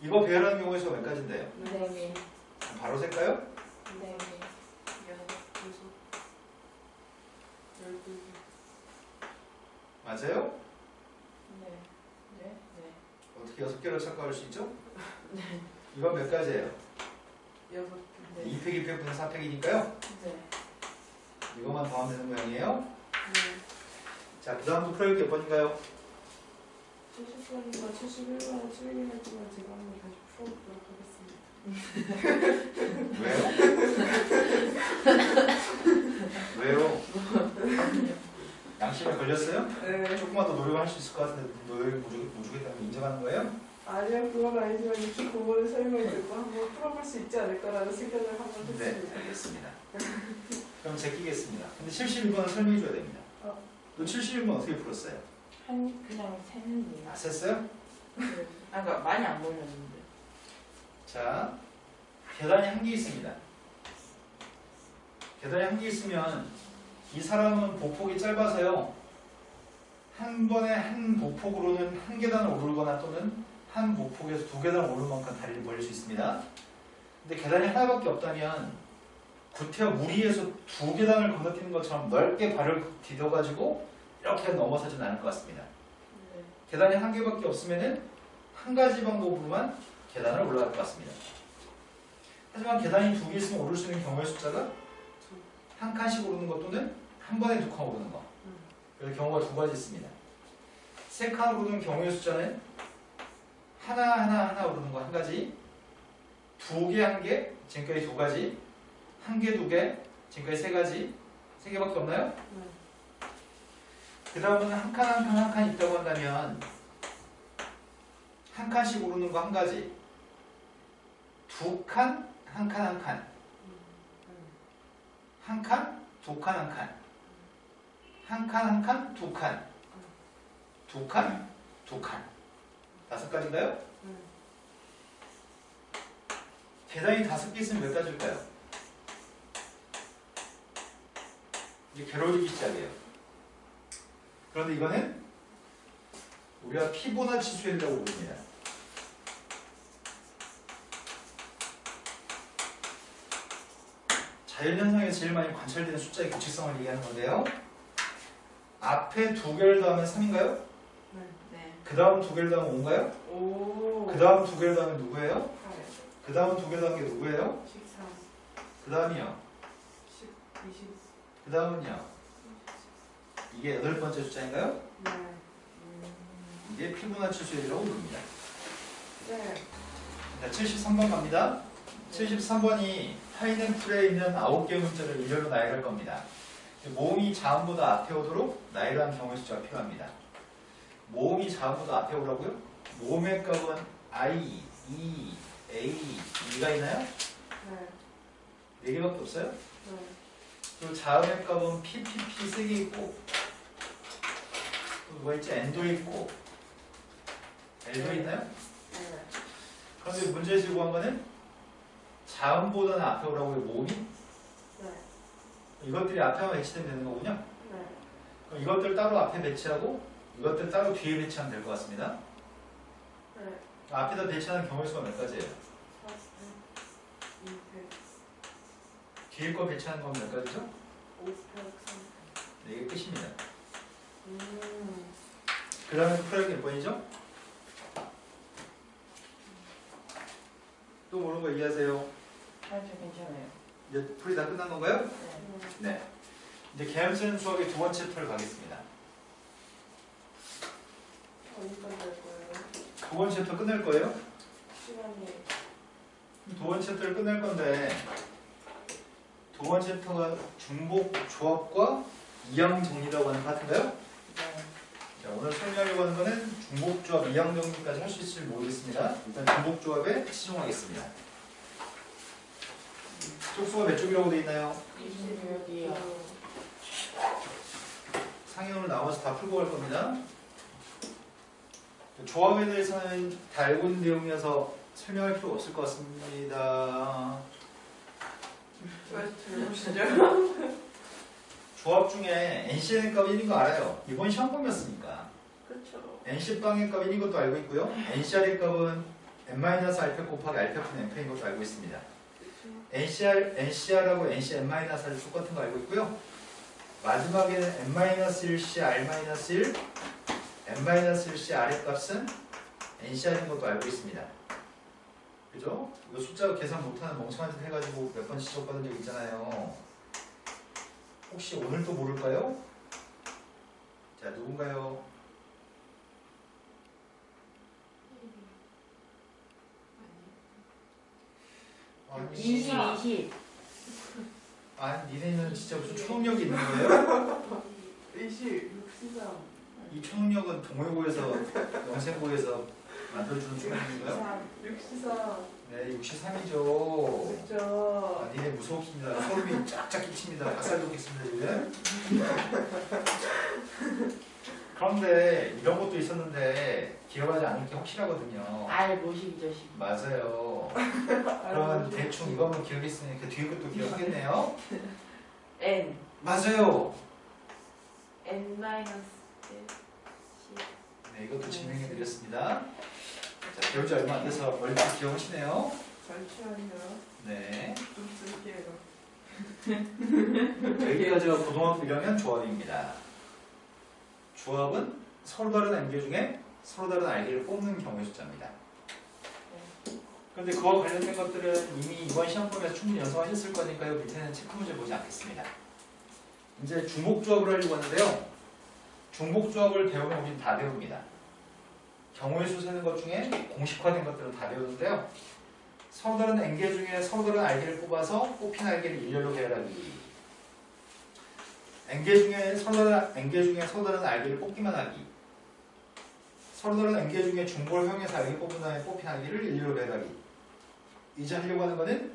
이거 배열하는 경우의 수가 몇 가지인데요? 네. 바로 셀까요? 네. 12개. 맞아요? 네. 네. 네. 어떻게 6개를 착각할 수 있죠? 네. 이건 몇 가지예요? 6개. 네. 2팩, 2팩 분의 4팩이니까요. 네. 이것만 더하면 되는 모양이에요. 네. 자, 그 다음도 프로젝트 몇 번인가요? 70번인가 71번을 틀리겠지만 제가 한번 다시 풀어보도록 하겠습니다. 왜요? 왜요? 양심에 걸렸어요? 네. 조금만 더 노력을 할 수 있을 것 같은데 노력을 못 주겠다면 인정하는 거예요? 아니요, 그건 아니지만 69번을 설명을 듣고 한번 풀어볼 수 있지 않을까라는 생각을 한번 네, 했습니다. 알겠습니다. 그럼 제끼겠습니다. 근데 71번은 설명해 줘야 됩니다. 또 71번 어떻게 풀었어요? 그냥 세는 아, 셌어요? 네. 그러니까 많이 안 몰렸는데. 자, 계단이 한 개 있습니다. 계단이 한 개 있으면 이 사람은 보폭이 짧아서요. 한 번에 한 보폭으로는 한 계단을 오르거나 또는 한 보폭에서 2계단을 오르는 만큼 다리를 벌릴 수 있습니다. 근데 계단이 하나밖에 없다면 구태여 무리해서 2계단을 건너뛰는 것처럼 넓게 발을 디뎌가지고 이렇게 넘어서진 않을 것 같습니다. 네. 계단이 한 개밖에 없으면은 한 가지 방법으로만 계단을 올라갈 것 같습니다. 하지만 계단이 2개 있으면 오를 수 있는 경우의 숫자가 한 칸씩 오르는 것 또는 한 번에 2칸 오르는 것. 그래서 경우가 2가지 있습니다. 3칸 오르는 경우의 숫자는 하나 오르는 거 1가지, 2개 1개, 지금까지 2가지, 1개 2개, 지금까지 3가지, 3개밖에 없나요? 그 다음은 한 칸 있다고 한다면 한 칸씩 오르는 거 1가지, 2칸, 한 칸, 한 칸, 2칸, 한 칸, 한 칸, 2칸, 2칸, 2칸. 5가지인가요? 계단이 5개 있으면 몇 가지일까요? 이제 괴로워지기 시작해요. 그런데 이거는 우리가 피보나치 수열이라고 부릅니다. 자연현상에서 제일 많이 관찰되는 숫자의 규칙성을 얘기하는 건데요. 앞에 2개를 더하면 3인가요? 네. 그 다음 2개를 더하면 5인가요? 오. 그 다음 2개를 더하면 누구예요? 8, 그 다음 2개 더한 게 누구예요? 13, 그 다음이요. 10, 20. 그 다음은요. 이게 8번째 숫자인가요? 네. 이게 피보나치 수열이라고 부릅니다. 네. 자, 73번 갑니다. 73번이 파이는 풀에 있는 9개의 문자를 일렬로 나열할 겁니다. 모음이 자음보다 앞에 오도록 나열한 경우의 숫자가 필요합니다. 모음이 자음보다 앞에 오라고요? 모음의 값은 I, E, A, E가 있나요? 네. 4개밖에 없어요? 네. 그리고 자음의 값은 PPP 3개 있고 또 뭐가 있지? N도 있고 L도 있나요? 네. 그런데 문제에서 구한 거는 자음보다는 앞에 오라고 해요. 모음이? 네. 이것들이 앞에만 배치되면 되는 거군요. 네. 그럼 이것들 따로 앞에 배치하고 이것들 따로 뒤에 배치하면 될 것 같습니다. 네. 앞에다 배치하는 경우의 수가 몇 가지예요? 4, 200, 뒤에 거 배치하는 건 몇 가지죠? 500, 300. 네, 이게 끝입니다. 그 다음에 풀어야기 몇 번이죠? 또 모르는 거 이해하세요? 저 괜찮아요. 이제 풀이 다 끝난 건가요? 네. 네. 이제 개념 쓰는 수학의 두 번째 풀 가겠습니다. 어디까지 할 거예요? 두 번째 챕터 끝낼 거예요? 시간이. 두 번째 챕터를 끝낼 건데 두 번째 챕터가 중복 조합과 이항 정리라고 하는 파트인가요? 네. 자, 오늘 설명하려고 하는 거는 중복 조합 이항 정리까지 할 수 있을지 모르겠습니다. 일단 중복 조합에 치중하겠습니다. 쪽수가 몇 쪽이라고 되어 있나요? 26이요. 상형을 나머지 다 풀고 갈 겁니다. 조합에 대해서는 다 알고 있는 내용이어서 설명할 필요가 없을 것 같습니다. 왜 들으시죠? 조합 중에 NC의 값 1인 거 알아요. 이번 시험범이었으니까. 그렇죠. NC방의 값 1인 것도 알고 있고요. NCR의 값은 n-알파 곱하기 알파분의 np인 것도 알고 있습니다. NCR하고 NCn-R이 똑같은 거 알고 있고요. 마지막에는 n-1C, r-1, n-1C, r의 값은 NCR인 것도 알고 있습니다. 그죠? 이거 숫자 계산 못하는 멍청한 짓 해가지고 몇 번 지적받은 적 있잖아요. 혹시 오늘 또 모를까요? 자, 누군가요? 아니, 20. 아니, 니네는 진짜 무슨 초능력이 있는 거예요? 20, 63. 이 초능력은 동해고에서, 영생고에서 만들어주는 초능력인가요? 63. 네, 63이죠. 그렇죠. 아, 니네 무서웠습니다. 소름이 쫙쫙 끼칩니다. 박살 돋겠습니다, 지금. 그런데 이런 것도 있었는데 기억하지 않을 게 확실하거든요. 알 모식이죠, 식. 맞아요. 그러면 대충 이것만 기억했으니 그 뒤에 것도 기억하겠네요. N. 맞아요. N 마이너스 10. 네, 이것도 증명해 드렸습니다. 자, 배우지 얼마 안 돼서 멀리 기억하시네요. 잠시만요. 네. 좀 쓸게요. 여기까지가 고등학교 1학년 조합입니다. 조합은 서로 다른 N개 중에 서로 다른 R개를 뽑는 경우의 숫자입니다. 그런데 그와 관련된 것들은 이미 이번 시험범위에서 충분히 연습하셨을 거니까요. 밑에는 체크 문제 보지 않겠습니다. 이제 중복조합을 하려고 하는데요. 중복조합을 배우면 우리는 다 배웁니다. 경우의 수 세는 것 중에 공식화된 것들은 다 배우는데요. 서로 다른 N개 중에 서로 다른 R개를 뽑아서 뽑힌 R개를 일렬로 배열하기. N개 중에 서로 다른 R개를 뽑기만 하기. 서로 다른 N개 중에 중복을 활용해서 R개 뽑은 다음에 뽑힌 R개를 일렬로 배열하기. 이제 하려고 하는 것은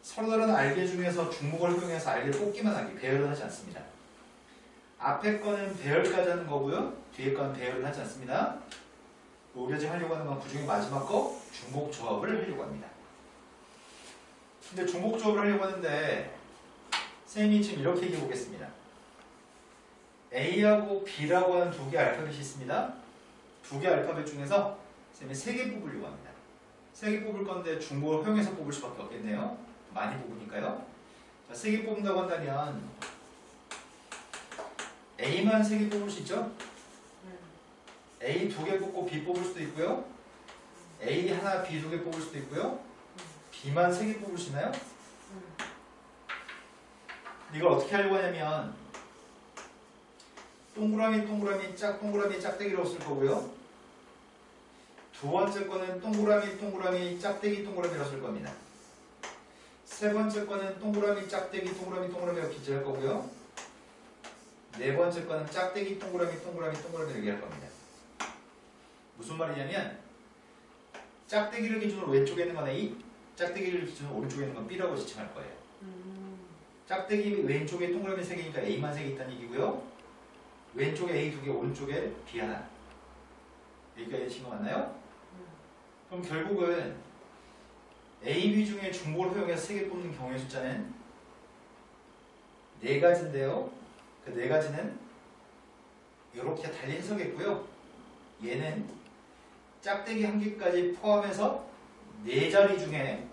서로 다른 R개 중에서 중복을 활용해서 R개를 뽑기만 하기. 배열은 하지 않습니다. 앞에 거는 배열까지 하는 거고요. 뒤에 거는 배열은 하지 않습니다. 우리가 지금 하려고 하는 건 그 중에 마지막 거 중복 조합을 하려고 합니다. 근데 중복 조합을 하려고 하는데 선생님이 지금 이렇게 얘기해 보겠습니다. A하고 B라고 하는 두 개의 알파벳이 있습니다. 두 개의 알파벳 중에서 선생님이 3개 뽑으려고 합니다. 3개 뽑을 건데 중복을 활용해서 뽑을 수밖에 없겠네요. 많이 뽑으니까요. 자, 3개 뽑는다고 한다면 A만 3개 뽑을 수 있죠? A 2개 뽑고 B 뽑을 수도 있고요. A 하나, B 2개 뽑을 수도 있고요. B만 3개 뽑을 수 있나요? 이걸 어떻게 하려고 하냐면 동그라미, 동그라미, 동그라미, 짝대기라고 쓸 거고요. 두 번째 거는 동그라미, 동그라미, 짝대기, 동그라미라고 쓸 겁니다. 세 번째 거는 동그라미, 짝대기, 동그라미, 동그라미라고 기재할 거고요. 네 번째 거는 짝대기, 동그라미, 동그라미, 동그라미 얘기할 겁니다. 무슨 말이냐면 짝대기를 기준으로 왼쪽에 있는 건 A, 짝대기를 기준으로 오른쪽에 있는 건 B라고 지칭할 거예요. 음. 짝대기 왼쪽에 동그라미 3개니까 A만 3개 있다는 얘기고요. 왼쪽에 A 2개, 오른쪽에 B 하나. 여기까지 친거 맞나요? 그럼 결국은 A, B 중에 중복을 허용해서 3개 뽑는 경우의 숫자는 4가지인데요. 그 4가지는 이렇게 달리 해석했고요. 얘는 짝대기 1개까지 포함해서 4자리 중에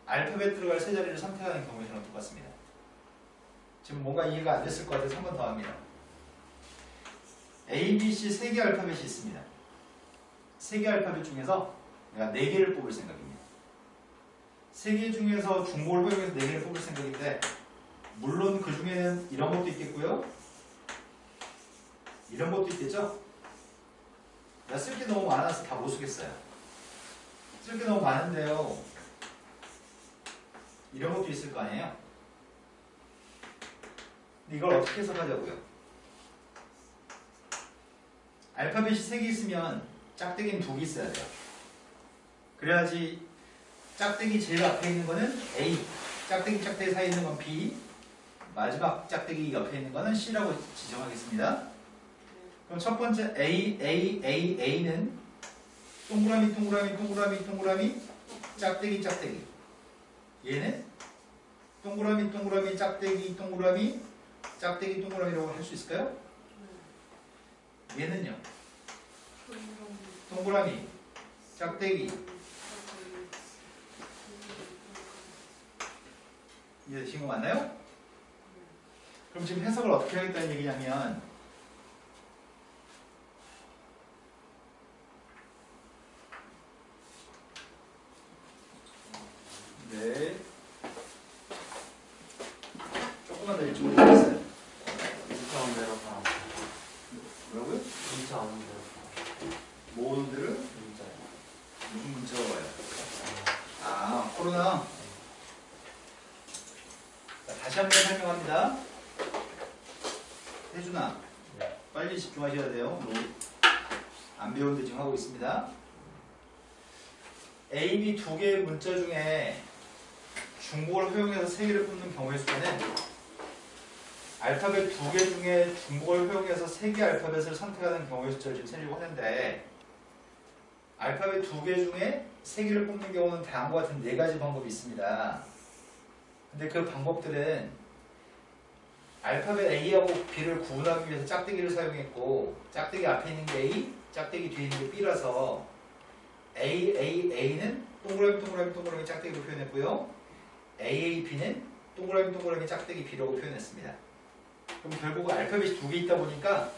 알파벳 들어갈 3자리를 선택하는 경우에 저랑 똑같습니다. 지금 뭔가 이해가 안 됐을 것 같아서 한 번 더 합니다. A, B, C 3개 알파벳이 있습니다. 3개 알파벳 중에서 내가 4개를 뽑을 생각입니다. 3개 중에서 중복을 허용해서 4개를 뽑을 생각인데 물론 그 중에는 이런 것도 있겠고요. 이런 것도 있겠죠? 내가 쓸 게 너무 많아서 다 못 쓰겠어요. 쓸 게 너무 많은데요. 이런 것도 있을 거 아니에요? 근데 이걸 어떻게 해석하자고요? 알파벳이 3개 있으면 짝대기는 2개 있어야 돼요. 그래야지 짝대기 제일 앞에 있는 거는 A, 짝대기 사이에 있는 건 B, 마지막 짝대기 옆에 있는 거는 C라고 지정하겠습니다. 그럼 첫 번째 A는 동그라미 짝대기 얘는 동그라미 짝대기라고 할 수 있을까요? 얘는요 동그라미 짝대기 이해되신 거 맞나요? 그럼 지금 해석을 어떻게 하겠다는 얘기냐면 네 조금만 더 이쪽으로 가겠어요. 진짜 온 대로 가. 뭐라고요? 진짜 온 대로 가. 모두들은 진짜. 무슨 문자가 와요? 아 코로나. 자, 다시 한번 설명합니다. 혜준아 네. 빨리 집중하셔야 돼요. 안 배우는데 지금 하고 있습니다. A, B 2개의 문자 중에 중복을 허용해서 3개를 뽑는 경우의 숫자는 알파벳 2개 중에 중복을 허용해서 3개 알파벳을 선택하는 경우의 숫자를 지금 세려고 하는데 알파벳 2개 중에 3개를 뽑는 경우는 다음과 같은 4가지 방법이 있습니다. 근데 그 방법들은 알파벳 A하고 B를 구분하기 위해서 짝대기를 사용했고 짝대기 앞에 있는 게 A, 짝대기 뒤에 있는 게 B라서 A는 동그라미 짝대기로 표현했고요. AAB는 동그라미 짝대기 B라고 표현했습니다. 그럼 결국 알파벳이 2개 있다 보니까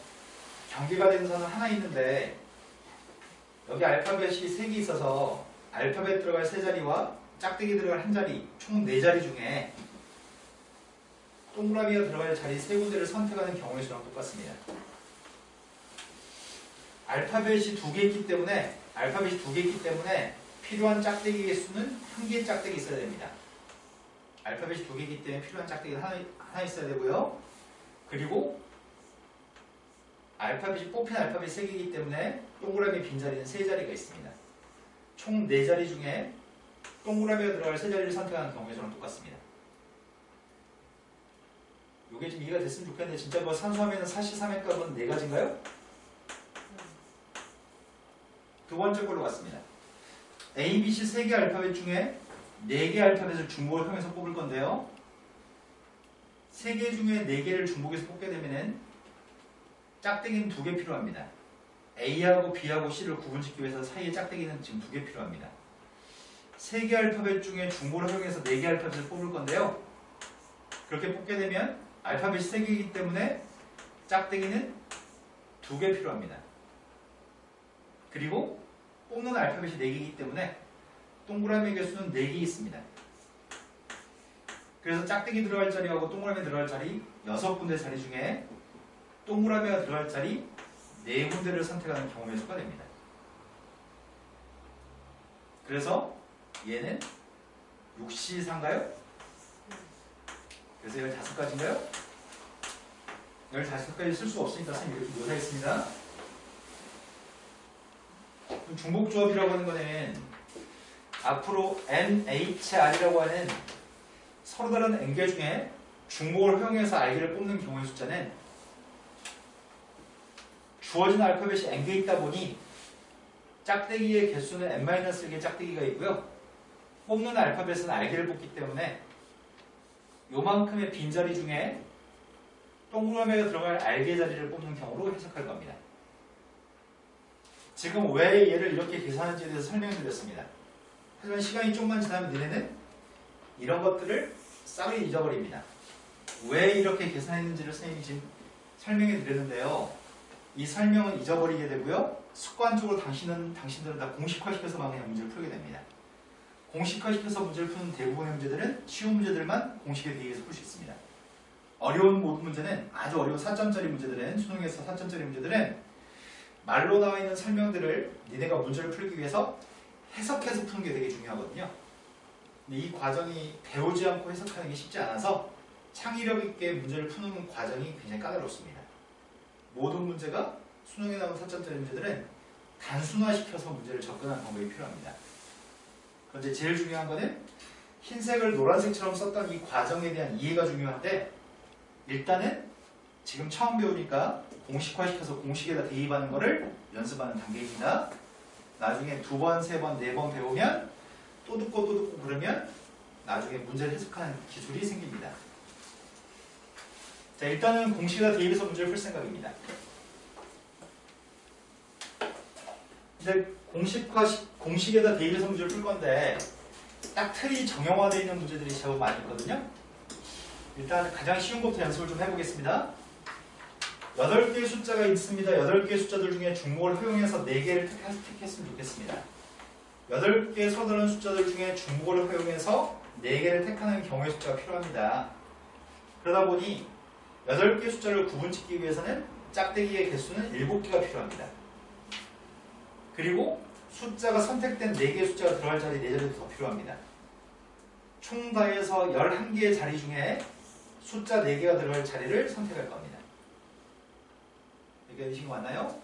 경계가 되는 선은 하나 있는데 여기 알파벳이 3개 있어서 알파벳 들어갈 3자리와 짝대기 들어갈 1자리 총 4자리 중에 동그라미가 들어갈 자리 3군데를 선택하는 경우의 수랑 똑같습니다. 알파벳이 2개 있기 때문에 필요한 짝대기 개수는 1개의 짝대기 있어야 됩니다. 알파벳이 2개이기 때문에 필요한 짝대기는 하나 있어야 되고요. 그리고 뽑힌 알파벳이 3개이기 때문에 동그라미 빈자리는 3자리가 있습니다. 총 4자리 중에 동그라미가 들어갈 3자리를 선택하는 경우에 저랑 똑같습니다. 이게 좀 이해가 됐으면 좋겠는데 진짜 뭐 산수하면 사시삼의 값은 4가지인가요? 두 번째 걸로 갔습니다. A, B, C 3개 알파벳 중에 4개 알파벳을 중복을 통해서 뽑을 건데요. 3개 중에 4개를 중복해서 뽑게 되면은 짝대기는 2개 필요합니다. A하고 B하고 C를 구분짓기 위해서 사이에 짝대기는 지금 2개 필요합니다. 3개 알파벳 중에 중복을 활용해서 4개 알파벳을 뽑을 건데요. 그렇게 뽑게 되면 알파벳이 3개이기 때문에 짝대기는 2개 필요합니다. 그리고 뽑는 알파벳이 4개이기 때문에 동그라미 개수는 4개 있습니다. 그래서 짝대기 들어갈 자리하고 동그라미 들어갈 자리 6군데 자리 중에 동그라미가 들어갈 자리 4군데를 선택하는 경우의 수가 됩니다. 그래서 얘는 6C4인가요? 그래서 15가지인가요? 15가지 쓸 수 없으니까 선생님이 이렇게 묘사했습니다. 중복조합이라고 하는 거는 앞으로 NHR이라고 하는 서로 다른 n개 중에 중복을 허용해서 알기를 뽑는 경우의 숫자는 주어진 알파벳이 n개 있다 보니 짝대기의 개수는 n-1개의 짝대기가 있고요. 뽑는 알파벳은 알기를 뽑기 때문에 요만큼의 빈자리 중에 동그라미가 들어갈 알개 자리를 뽑는 경우로 해석할 겁니다. 지금 왜 얘를 이렇게 계산하는지에 대해서 설명을 드렸습니다. 하지만 시간이 조금만 지나면 너네는 이런 것들을 싹을 잊어버립니다. 왜 이렇게 계산했는지를 선생님이 지금 설명해 드렸는데요. 이 설명은 잊어버리게 되고요. 습관적으로 당신들은 다 공식화시켜서만 그냥 문제를 풀게 됩니다. 공식화시켜서 문제를 푸는 대부분의 문제들은 쉬운 문제들만 공식에 대해서 풀 수 있습니다. 어려운 모든 문제는 아주 어려운 4점짜리 문제들은 수능에서 4점짜리 문제들은 말로 나와 있는 설명들을 니네가 문제를 풀기 위해서 해석해서 푸는 게 되게 중요하거든요. 근데 이 과정이 배우지 않고 해석하는 게 쉽지 않아서 창의력 있게 문제를 푸는 과정이 굉장히 까다롭습니다. 모든 문제가 수능에 나온 4점짜리 문제들은 단순화시켜서 문제를 접근하는 방법이 필요합니다. 그런데 제일 중요한 거는 흰색을 노란색처럼 썼던 이 과정에 대한 이해가 중요한데 일단은 지금 처음 배우니까 공식화시켜서 공식에다 대입하는 거를 연습하는 단계입니다. 나중에 2번, 3번, 4번 배우면 또 듣고 그러면 나중에 문제를 해석하는 기술이 생깁니다. 자, 일단은 공식에다 대입해서 문제를 풀 생각입니다. 근데 공식에다 대입해서 문제를 풀 건데 딱 틀이 정형화되어 있는 문제들이 제법 많이 있거든요. 일단 가장 쉬운 것부터 연습을 좀 해보겠습니다. 8개의 숫자가 있습니다. 8개의 숫자들 중에 중복을 허용해서 4개를 택했으면 좋겠습니다. 8개의 서로 다른 숫자들 중에 중복을 허용해서 4개를 택하는 경우의 숫자가 필요합니다. 그러다 보니 8개의 숫자를 구분짓기 위해서는 짝대기의 개수는 7개가 필요합니다. 그리고 숫자가 선택된 4개의 숫자가 들어갈 자리 4자리도 더 필요합니다. 총 더해서 11개의 자리 중에 숫자 4개가 들어갈 자리를 선택할 겁니다. 이렇게 되신 거 맞나요?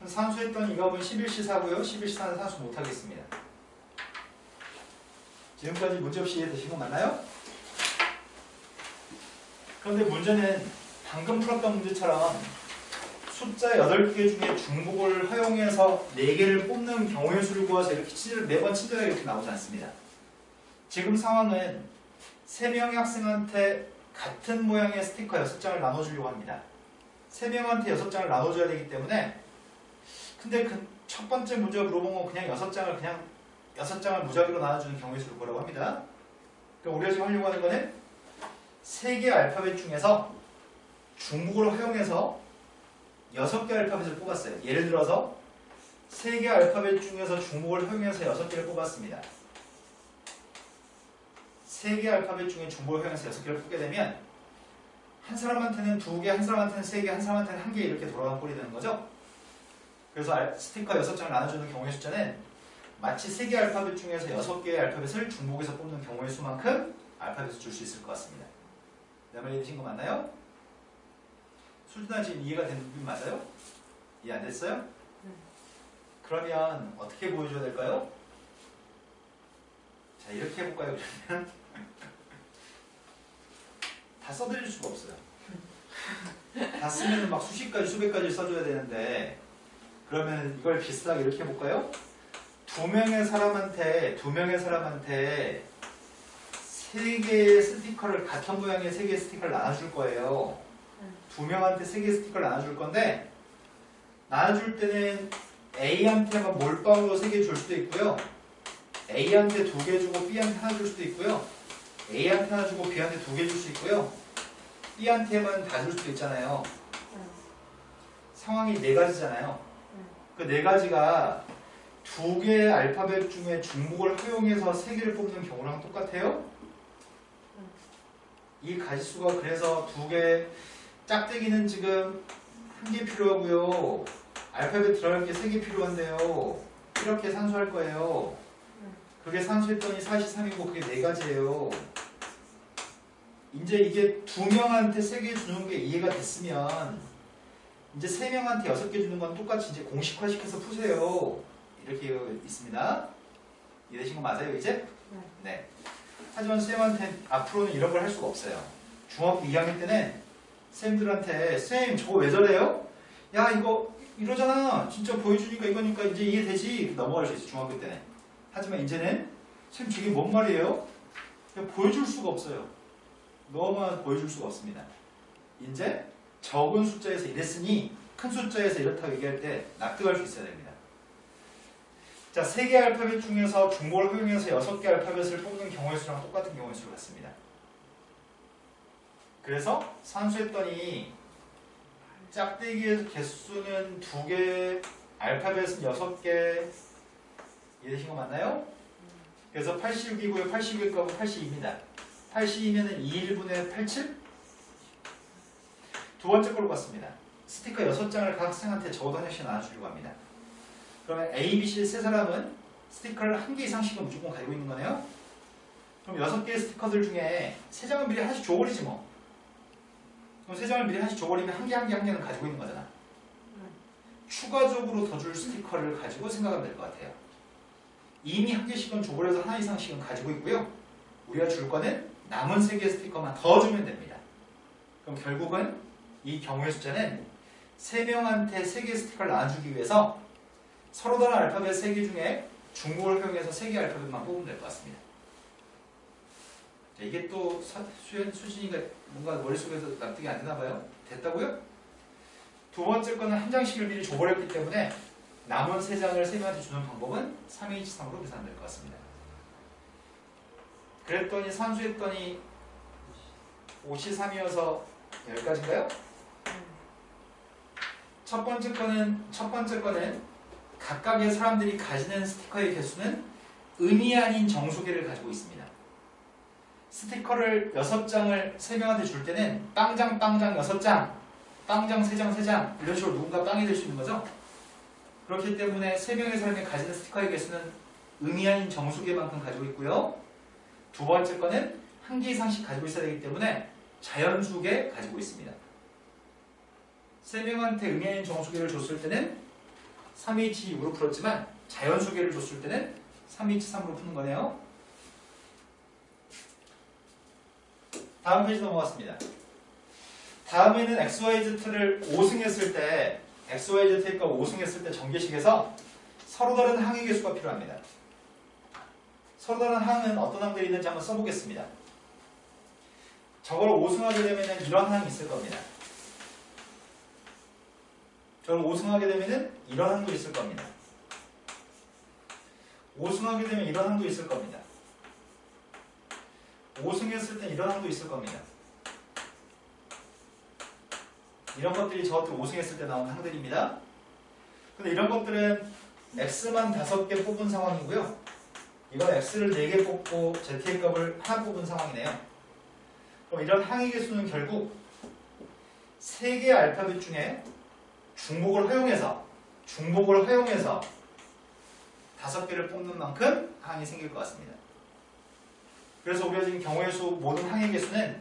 산수했던 이 값은 11시사고요. 11시사는 산수 못하겠습니다. 지금까지 문제없이 이해되신 거 맞나요? 그런데 문제는 방금 풀었던 문제처럼 숫자 8개 중에 중복을 허용해서 4개를 뽑는 경우의 수를 구해서 이렇게 매번 친절하게 이렇게 나오지 않습니다. 지금 상황은 3명의 학생한테 같은 모양의 스티커 6장을 나눠주려고 합니다. 3명한테 6장을 나눠줘야 되기 때문에 근데 그 첫 번째 문제가 물어본 건 그냥 6장을 무작위로 나눠주는 경우의 수를 구하라고 합니다. 그러니까 우리가 지금 하려고 하는 거는 3개의 알파벳 중에서 중복을 허용해서 6개 알파벳을 뽑았어요. 예를 들어서 3개 알파벳 중에서 중복을 허용해서 6개를 뽑았습니다. 3개 알파벳 중에 중복을 허용해서 6개를 뽑게 되면 한 사람한테는 2개, 한 사람한테는 3개, 한 사람한테는 1개 이렇게 돌아가는 꼴이 되는 거죠. 그래서 스티커 6장을 나눠주는 경우의 숫자는 마치 3개 알파벳 중에서 6개의 알파벳을 중복해서 뽑는 경우의 수만큼 알파벳을 줄 수 있을 것 같습니다. 내 말 이해되신 거 맞나요? 수준아 지금 이해가 되는 부분 맞아요? 이해 안 됐어요? 그러면 어떻게 보여줘야 될까요? 자, 이렇게 해볼까요? 그러면 다 써드릴 수가 없어요. 다 쓰면 막 수십 가지, 수백 가지 써줘야 되는데 그러면 이걸 비슷하게 이렇게 해볼까요? 2명의 사람한테 3개의 스티커를 같은 모양의 3개의 스티커를 나눠줄 거예요. 2명한테 3개의 스티커를 나눠줄 건데 나눠줄 때는 A한테만 몰빵으로 3개 줄 수도 있고요. A한테 2개 주고 B한테 하나 줄 수도 있고요. A한테 하나 주고 B한테 2개 줄 수 있고요. B한테만 다 줄 수도 있잖아요. 상황이 4가지잖아요. 그 4가지가 2개의 알파벳 중에 중복을 허용해서 3개를 뽑는 경우랑 똑같아요. 이 가지수가 그래서 2개, 짝대기는 지금 1개 필요하고요. 알파벳 들어갈 게 3개 필요한데요. 이렇게 산수할 거예요. 그게 산수했더니 4시 3이고 그게 4가지예요. 이제 이게 2명한테 3개 주는 게 이해가 됐으면 이제 3명한테 6개 주는 건 똑같이 이제 공식화시켜서 푸세요. 이렇게 있습니다. 이해되신 거 맞아요 이제? 네. 네. 하지만 쌤한테 앞으로는 이런 걸 할 수가 없어요. 중학교 2학년 때는 쌤들한테 쌤 저거 왜 저래요? 야 이거 이러잖아. 진짜 보여주니까 이거니까 이제 이해되지? 넘어갈 수 있어 중학교 때는. 하지만 이제는 쌤 저게 뭔 말이에요? 그냥 보여줄 수가 없어요. 너만 보여줄 수가 없습니다. 이제 적은 숫자에서 이랬으니 큰 숫자에서 이렇다고 얘기할 때 납득할 수 있어야 됩니다. 자, 3개 알파벳 중에서 중복을 활용해서 6개 알파벳을 뽑는 경우의 수랑 똑같은 경우의 수를 갖습니다. 그래서 산수했더니 짝대기의 개수는 2개, 알파벳은 6개. 이해되신 거 맞나요? 그래서 86이고요. 86의 값은 82입니다. 82면은 2,1분의 87? 두 번째 걸로 봤습니다. 스티커 6장을 각 학생한테 적어도 한 장씩 나눠주려고 합니다. 그러면 A, B, C 세 사람은 스티커를 1개 이상씩은 무조건 가지고 있는 거네요. 그럼 6개의 스티커들 중에 3장을 미리 하나씩 줘버리지 뭐. 그럼 3장을 미리 하나씩 줘버리면 한 개는 가지고 있는 거잖아. 추가적으로 더 줄 스티커를 가지고 생각하면 될 것 같아요. 이미 1개씩은 줘버려서 하나 이상씩은 가지고 있고요. 우리가 줄 거는 남은 3개의 스티커만 더 주면 됩니다. 그럼 결국은 이 경우의 숫자는 3명한테 3개의 스티커를 나눠주기 위해서 서로 다른 알파벳 3개 중에 중복을 활용해서 3개 알파벳만 뽑으면 될 것 같습니다. 자, 이게 또 수진이가 뭔가 머릿속에서 납득이 안 되나 봐요. 됐다고요? 두 번째 거는 한 장씩을 미리 줘버렸기 때문에 남은 3장을 3명한테 주는 방법은 3H3으로 계산하면 될 것 같습니다. 그랬더니 산수했더니 5시 3이어서 10가지인가요? 첫 번째 거는 각각의 사람들이 가지는 스티커의 개수는 의미 아닌 정수개를 가지고 있습니다. 스티커를 6장을 3명한테 줄 때는 빵장 6장, 빵장 3장 이런 식으로 누군가 빵이 될 수 있는 거죠. 그렇기 때문에 3명의 사람이 가지는 스티커의 개수는 의미 아닌 정수개만큼 가지고 있고요. 두 번째 거는 1개 이상씩 가지고 있어야 되기 때문에 자연수개 가지고 있습니다. 3명한테 의미 아닌 정수개를 줬을 때는 3H6으로 풀었지만 자연수개를 줬을 때는 3H3으로 푸는 거네요. 다음 페이지 넘어갔습니다. 다음에는 XYZ를 5승했을 때 XYZ의 값 5승했을 때 전개식에서 서로 다른 항의 개수가 필요합니다. 서로 다른 항은 어떤 항들이 있는지 한번 써보겠습니다. 저걸 5승하게 되면 이런 항이 있을 겁니다. 저걸 5승하게 되면 이런 항도 있을 겁니다. 5승하게 되면 이런 항도 있을 겁니다. 5승했을 때 이런 항도 있을 겁니다. 이런 것들이 저것들 5승했을 때 나온 항들입니다. 근데 이런 것들은 X만 5개 뽑은 상황이고요. 이건 X를 4개 뽑고 Z의 값을 하나 뽑은 상황이네요. 그럼 이런 항의 개수는 결국 3개의 알파벳 중에 중복을 허용해서 5개를 뽑는 만큼 항이 생길 것 같습니다. 그래서 우리가 지금 경우의 수 모든 항의 개수는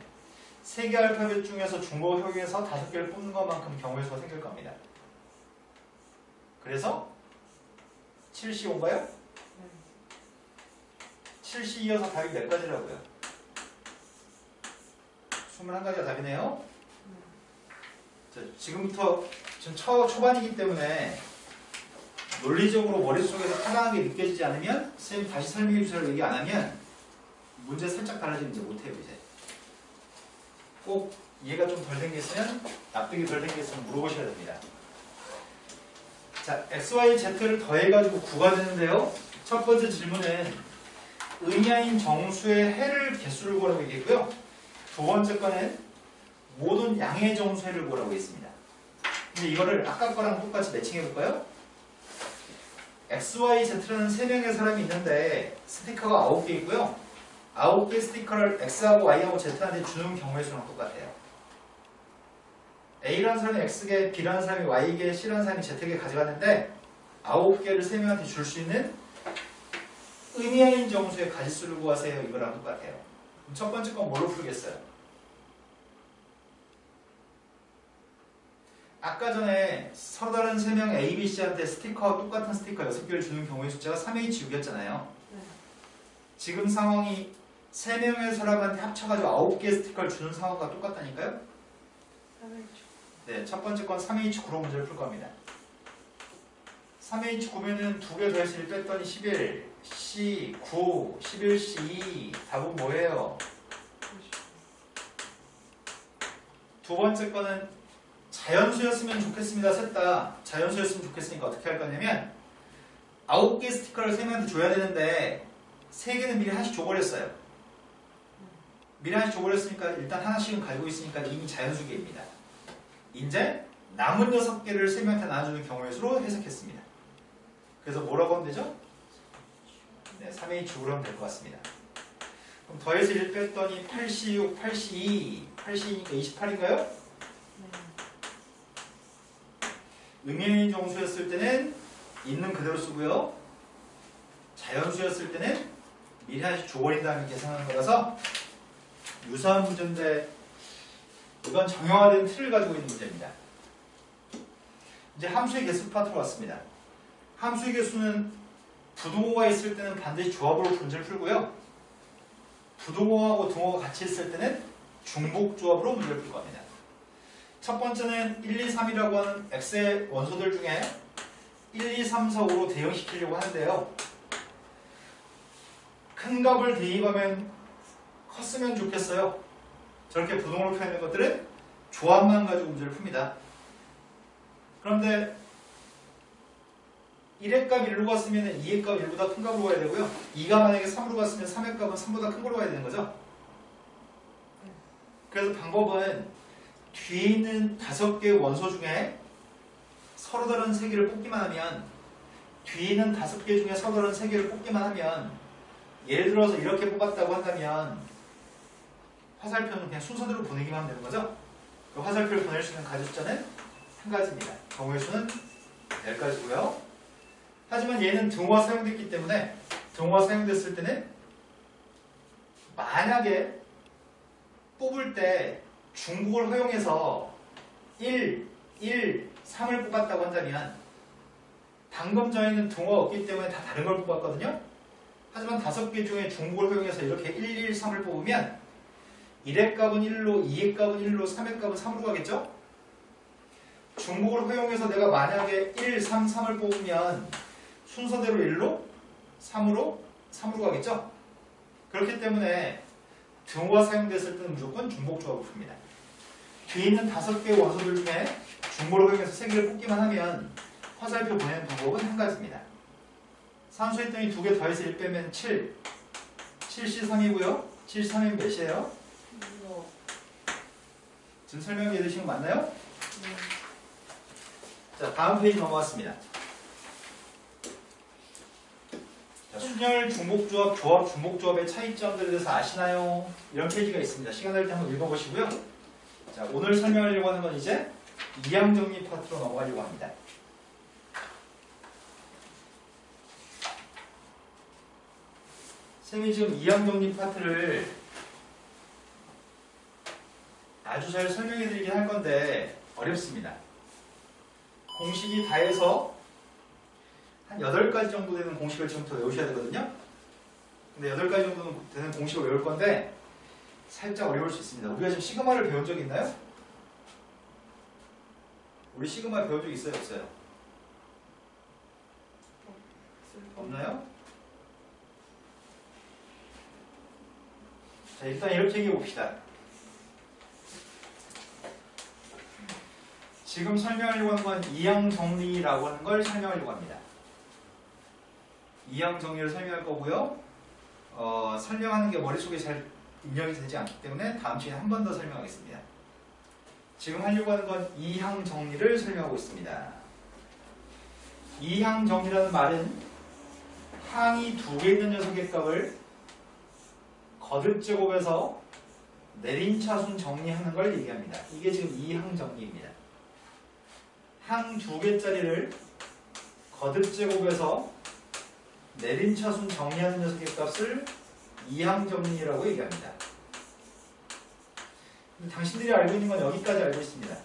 3개 알파벳 중에서 중복을 허용해서 5개를 뽑는 것만큼 경우의 수가 생길 겁니다. 그래서 75인가요? 7시 이어서 답이 몇 가지라고요? 21가지가 답이네요. 자, 지금부터 지금 초반이기 때문에 논리적으로 머릿속에서 타당하게 느껴지지 않으면 선생님 다시 설명해 주세요 얘기 안 하면 문제 살짝 달라지면 이제 못해요. 이제 꼭 이해가 좀 덜 된 게 있으면 납득이 덜 된 게 있으면 물어보셔야 됩니다. 자, XYZ를 더해가지고 9가 되는데요. 첫 번째 질문은 의미 아닌 정수의 해를 개수를 구하라고 얘기했고요. 두 번째 거는 모든 양의 정수해를 구하라고 했습니다. 근데 이거를 아까 거랑 똑같이 매칭해 볼까요? XYZ라는 3명의 사람이 있는데 스티커가 9개 있고요. 9개 스티커를 X하고 Y하고 Z한테 주는 경우의 수랑 똑같아요. A라는 사람이 X개, B라는 사람이 Y개, C라는 사람이 Z개 가져갔는데 9개를 3명한테 줄 수 있는 의미 아닌 정수의 가지수를 구하세요. 이거랑 똑같아요. 그럼 첫 번째 건 뭘로 풀겠어요? 아까 전에 서로 다른 3명 A, B, C한테 스티커와 똑같은 스티커 6개를 주는 경우의 숫자가 3H6이었잖아요. 지금 상황이 3명의 사람한테 합쳐가지고 9개의 스티커를 주는 상황과 똑같다니까요? 네, 첫 번째 건 3H9로 문제를 풀 겁니다. 3H9면은 2개 더해서 1 뺐더니 11, C9, 11C2. 답은 뭐예요? 두 번째 거는 자연수였으면 좋겠습니다. 셋 다 자연수였으면 좋겠으니까 어떻게 할 거냐면 9개 스티커를 3명한테 줘야 되는데 3개는 미리 하나씩 줘버렸어요. 미리 하나씩 줘버렸으니까 일단 하나씩은 가지고 있으니까 이미 자연수계입니다. 이제 남은 6개를 3명한테 나눠주는 경우의 수로 해석했습니다. 그래서 뭐라고 하면 되죠? 네, 3H로 하면 될 것 같습니다. 그럼 더해서 1 뺐더니 8C6, 8C2, 8C2니까 28인가요? 음연히 정수였을 때는 있는 그대로 쓰고요. 자연수였을 때는 미리 하나씩 줘버린 다음에 계산하는 거라서 유사한 문제인데 이건 정형화된 틀을 가지고 있는 문제입니다. 이제 함수의 개수 파트로 왔습니다. 함수의 개수는 부동호가 있을 때는 반드시 조합으로 문제를 풀고요. 부동호하고 동호가 같이 있을 때는 중복조합으로 문제를 풀 겁니다. 첫 번째는 1, 2, 3이라고 하는 x의 원소들 중에 1, 2, 3, 4, 5로 대응시키려고 하는데요. 큰 값을 대입하면 컸으면 좋겠어요. 저렇게 부동호로 표현된 것들은 조합만 가지고 문제를 풉니다. 그런데 1의 값 1로 갔으면 2의 값 1보다 큰 값으로 가야 되고요. 2가 만약에 3으로 갔으면 3의 값은 3보다 큰 걸로 가야 되는 거죠. 그래서 방법은 뒤에 있는 5개의 원소 중에 서로 다른 3개를 뽑기만 하면 뒤에 있는 5개 중에 서로 다른 3개를 뽑기만 하면 예를 들어서 이렇게 뽑았다고 한다면 화살표는 그냥 순서대로 보내기만 하면 되는 거죠. 그 화살표를 보낼 수 있는 가짓수는 한 가지입니다. 경우의 수는 10가지고요. 하지만 얘는 등호가 사용됐기 때문에 등호가 사용됐을 때는 만약에 뽑을 때 중복을 허용해서 1, 3을 뽑았다고 한다면 방금 전에는 등호가 없기 때문에 다 다른 걸 뽑았거든요. 하지만 5개 중에 중복을 허용해서 이렇게 1, 3을 뽑으면 1의 값은 1로, 2의 값은 1로, 3의 값은 3으로 가겠죠? 중복을 허용해서 내가 만약에 1, 3, 3을 뽑으면 순서대로 1로, 3으로 가겠죠? 그렇기 때문에 등호가 사용됐을 때는 무조건 중복조합을 풉니다. 뒤에 있는 5개의 원소들 중에 중복을 허용해서 3개를 뽑기만 하면 화살표 보내는 방법은 한 가지입니다. 산수했더니 2개 더해서 1 빼면 7, 7C3이고요. 7C3이면 몇이에요? 지금 설명 이해되신 거 맞나요? 자, 다음 페이지 넘어갔습니다. 자, 순열 중복조합, 조합 중복조합의 차이점들에 대해서 아시나요? 이런 페이지가 있습니다. 시간 날 때 한번 읽어보시고요. 자, 오늘 설명하려고 하는 건 이제 이항정리 파트로 넘어가려고 합니다. 쌤이 지금 이항정리 파트를 아주 잘 설명해 드리긴 할 건데 어렵습니다. 공식이 다 해서 한 8가지 정도 되는 공식을 지금부터 외우셔야 되거든요. 근데 8가지 정도 되는 공식을 외울 건데 살짝 어려울 수 있습니다. 우리가 지금 시그마를 배운 적 있나요? 우리 시그마 배운 적 있어요? 없어요? 없나요? 자, 일단 이렇게 얘기해 봅시다. 지금 설명하려고 하는 건 이항정리라고 하는 걸 설명하려고 합니다. 이항정리를 설명할 거고요. 설명하는 게 머릿속에 잘 입력이 되지 않기 때문에 다음 시간에 한 번 더 설명하겠습니다. 지금 하려고 하는 건 이항정리를 설명하고 있습니다. 이항정리라는 말은 항이 2개 있는 녀석의 값을 거듭제곱해서 내림차순 정리하는 걸 얘기합니다. 이게 지금 이항정리입니다. 항 2개짜리를 거듭제곱해서 내림차순 정리하는 녀석의 값을 이항정리라고 얘기합니다. 근데 당신들이 알고 있는 건 여기까지 알고 있습니다.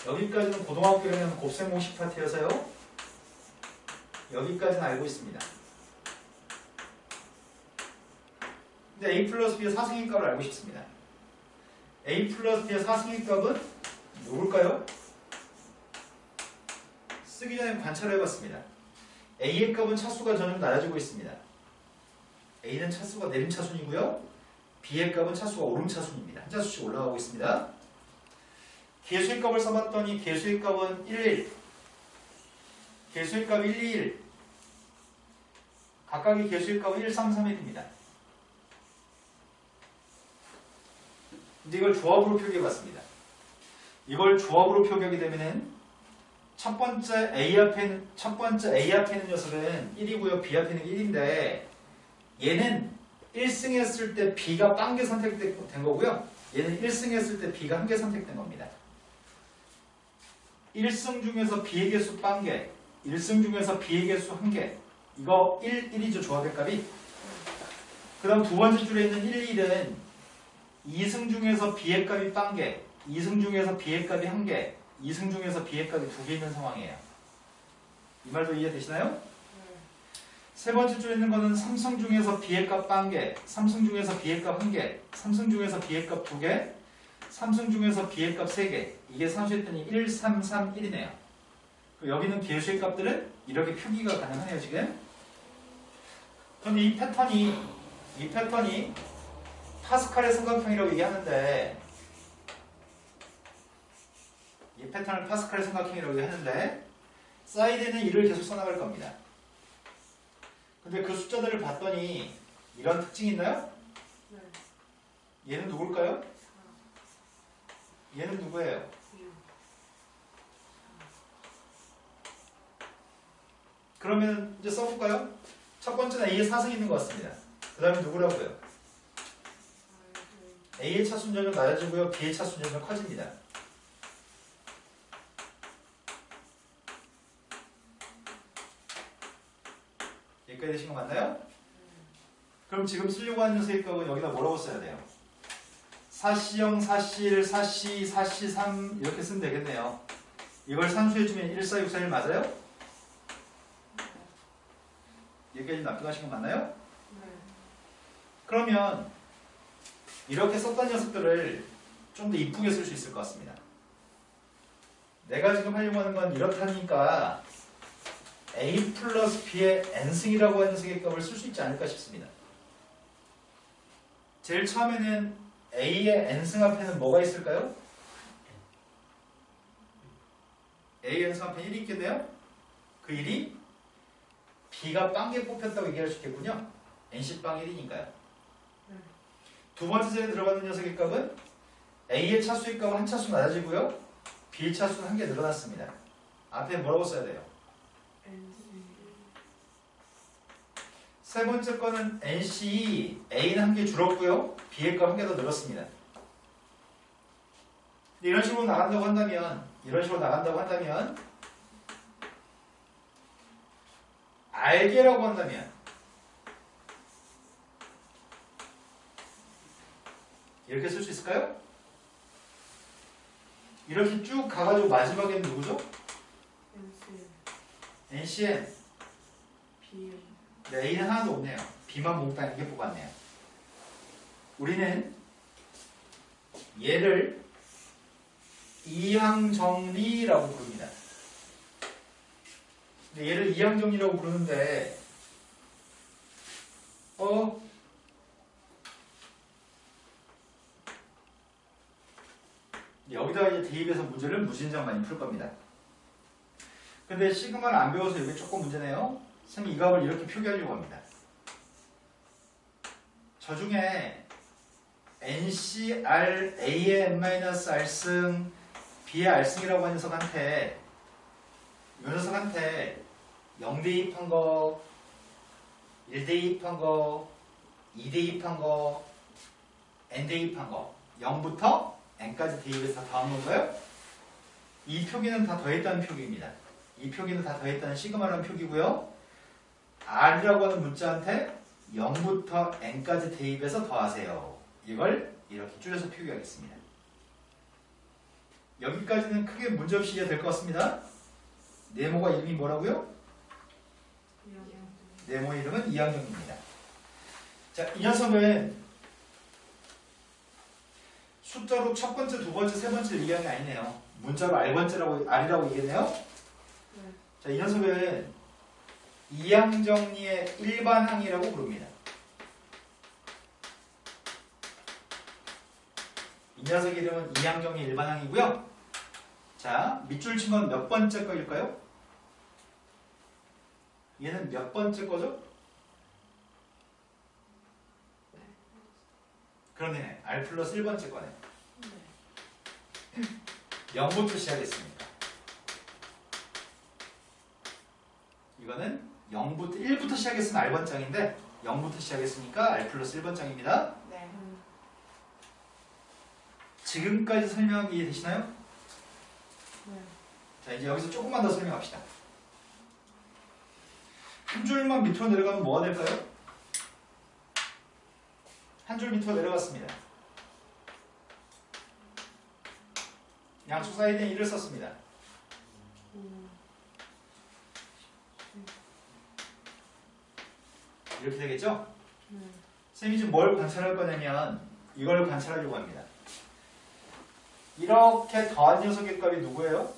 여기까지는 고등학교 1학년 곱셈 공식 파트여서요. 여기까지는 알고 있습니다. 근데 a 플러스 b의 사승인 값을 알고 싶습니다. a 플러스 b의 사승인 값은 누굴까요? 쓰기 전에 관찰을 해봤습니다. a의 값은 차수가 점점 낮아지고 있습니다. a는 차수가 내림차순이고요. b의 값은 차수가 오름차순입니다. 한 차수씩 올라가고 있습니다. 개수의 값을 써봤더니 개수의 값은 11, 개수의 값 121, 각각의 개수의 값은 1331입니다. 근데 이걸 조합으로 표기해봤습니다. 이걸 조합으로 표기하게 되면은 첫 번째 A 앞에 있는 녀석은 1이고요. B 앞에 있는 게 1인데 얘는 1승 했을 때 B가 빵개 선택된 거고요. 얘는 1승 했을 때 B가 한 개 선택된 겁니다. 1승 중에서 B의 개수 빵개, 1승 중에서 B의 개수 1개. 이거 1이죠. 조합의 값이. 그 다음 두 번째 줄에 있는 1, 1은 2승 중에서 B의 값이 빵개, 2승 중에서 B의 값이 1개, 2승 중에서 B의 값이 2개 있는 상황이에요. 이 말도 이해되시나요? 세 번째 줄에 있는 거는 3승 중에서 B의 값 빵개, 3승 중에서 B의 값 1개, 3승 중에서 B의 값 2개, 3승 중에서 B의 값 3개. 이게 산수했더니 1, 3, 3, 1이네요. 여기는 개수의 값들은 이렇게 표기가 가능하네요, 지금. 그런데 이 패턴이 파스칼의 삼각형이라고 얘기하는데, 이 패턴을 파스칼의 삼각형이라고 얘기하는데, 사이드에는 1을 계속 써나갈 겁니다. 근데 그 숫자들을 봤더니 이런 특징이 있나요? 얘는 누굴까요? 얘는 누구예요? 그러면 이제 써볼까요? 첫 번째는 A의 사승이 있는 것 같습니다. 그 다음에 누구라고요? A의 차수는 점점 낮아지고요. B의 차수는 점점 커집니다. 여기까지 되신 거 맞나요? 그럼 지금 쓰려고 하는 녀석의 값은 여기다 뭐라고 써야 돼요? 4C0, 4C1, 4C2, 4C3 이렇게 쓰면 되겠네요. 이걸 산수해주면 1, 4, 6, 4, 1 맞아요? 여기까지 납득하신 거 맞나요? 그러면 이렇게 썼던 녀석들을 좀 더 이쁘게 쓸 수 있을 것 같습니다. 내가 지금 하려고 하는 건 이렇다니까 A 플러스 B의 N승이라고 하는 녀석의 값을 쓸 수 있지 않을까 싶습니다. 제일 처음에는 A의 N승 앞에는 뭐가 있을까요? A의 N승 앞에 1이 있겠네요? 그 1이 B가 빵개 뽑혔다고 얘기할 수 있겠군요. NC빵 1이니까요. 두 번째 자리에 들어가는 녀석의 값은 A의 차수의 값은 한 차수 낮아지고요. B의 차수는 한 개 늘어났습니다. 앞에 뭐라고 써야 돼요? 세 번째 거는 NC, A는 한 개 줄었고요. B의 값 한 개 더 늘었습니다. 이런 식으로 나간다고 한다면 알게라고 한다면 이렇게 쓸 수 있을까요? 이렇게 쭉 가가지고 마지막에는 누구죠? NCN. 네, A는 하나도 없네요. B만 몽땅 이게 뽑았네요. 우리는 얘를 이항정리라고 부릅니다. 근데 얘를 이항정리라고 부르는데 여기다가 이제 대입해서 문제를 무진장 많이 풀 겁니다. 근데 시그마를 안 배워서 이게 조금 문제네요. 선생님 이 값을 이렇게 표기하려고 합니다. 저 중에 NCR A의 n-r승 B의 r승이라고 하는 녀석한테 이 녀석한테 0 대입한 거 1 대입한 거 2 대입한 거 n 대입한 거 0부터 n까지 대입해서 다 더한 건가요? 이 표기는 다 더했다는 표기입니다. 이 표기는 다 더했다는 시그마라는 표기고요. R이라고 하는 문자한테 0부터 n까지 대입해서 더하세요. 이걸 이렇게 줄여서 표기하겠습니다. 여기까지는 크게 문제없이 이해될 것 같습니다. 네모가 이름이 뭐라고요? 네모의 이름은 이항정리입니다. 자, 이 녀석은 숫자로 첫 번째, 두 번째, 세 번째 얘기하는 게 아니네요. 문자로 R이라고 얘기했네요. 네. 자, 이 녀석은 이항정리의 일반항이라고 부릅니다. 이 녀석 이름은 이항정리의 일반항이고요. 자, 밑줄 친 건 몇 번째 거일까요? 얘는 몇 번째 거죠? 그러네. R 플러스 1번째 거네. 네. 0부터 시작했습니다. 이거는 0부터 1부터 시작했으면 R번장인데 0부터 시작했으니까 R 플러스 1번장입니다. 네. 지금까지 설명 이해되시나요? 네. 자, 이제 여기서 조금만 더 설명합시다. 한 줄만 밑으로 내려가면 뭐가 될까요? 한 줄 밑으로 내려갔습니다. 양수 사이에 대한 1을 썼습니다. 이렇게 되겠죠? 네. 쌤이 지금 뭘 관찰할 거냐면 이걸 관찰하려고 합니다. 이렇게 더한 녀석의 값이 누구예요?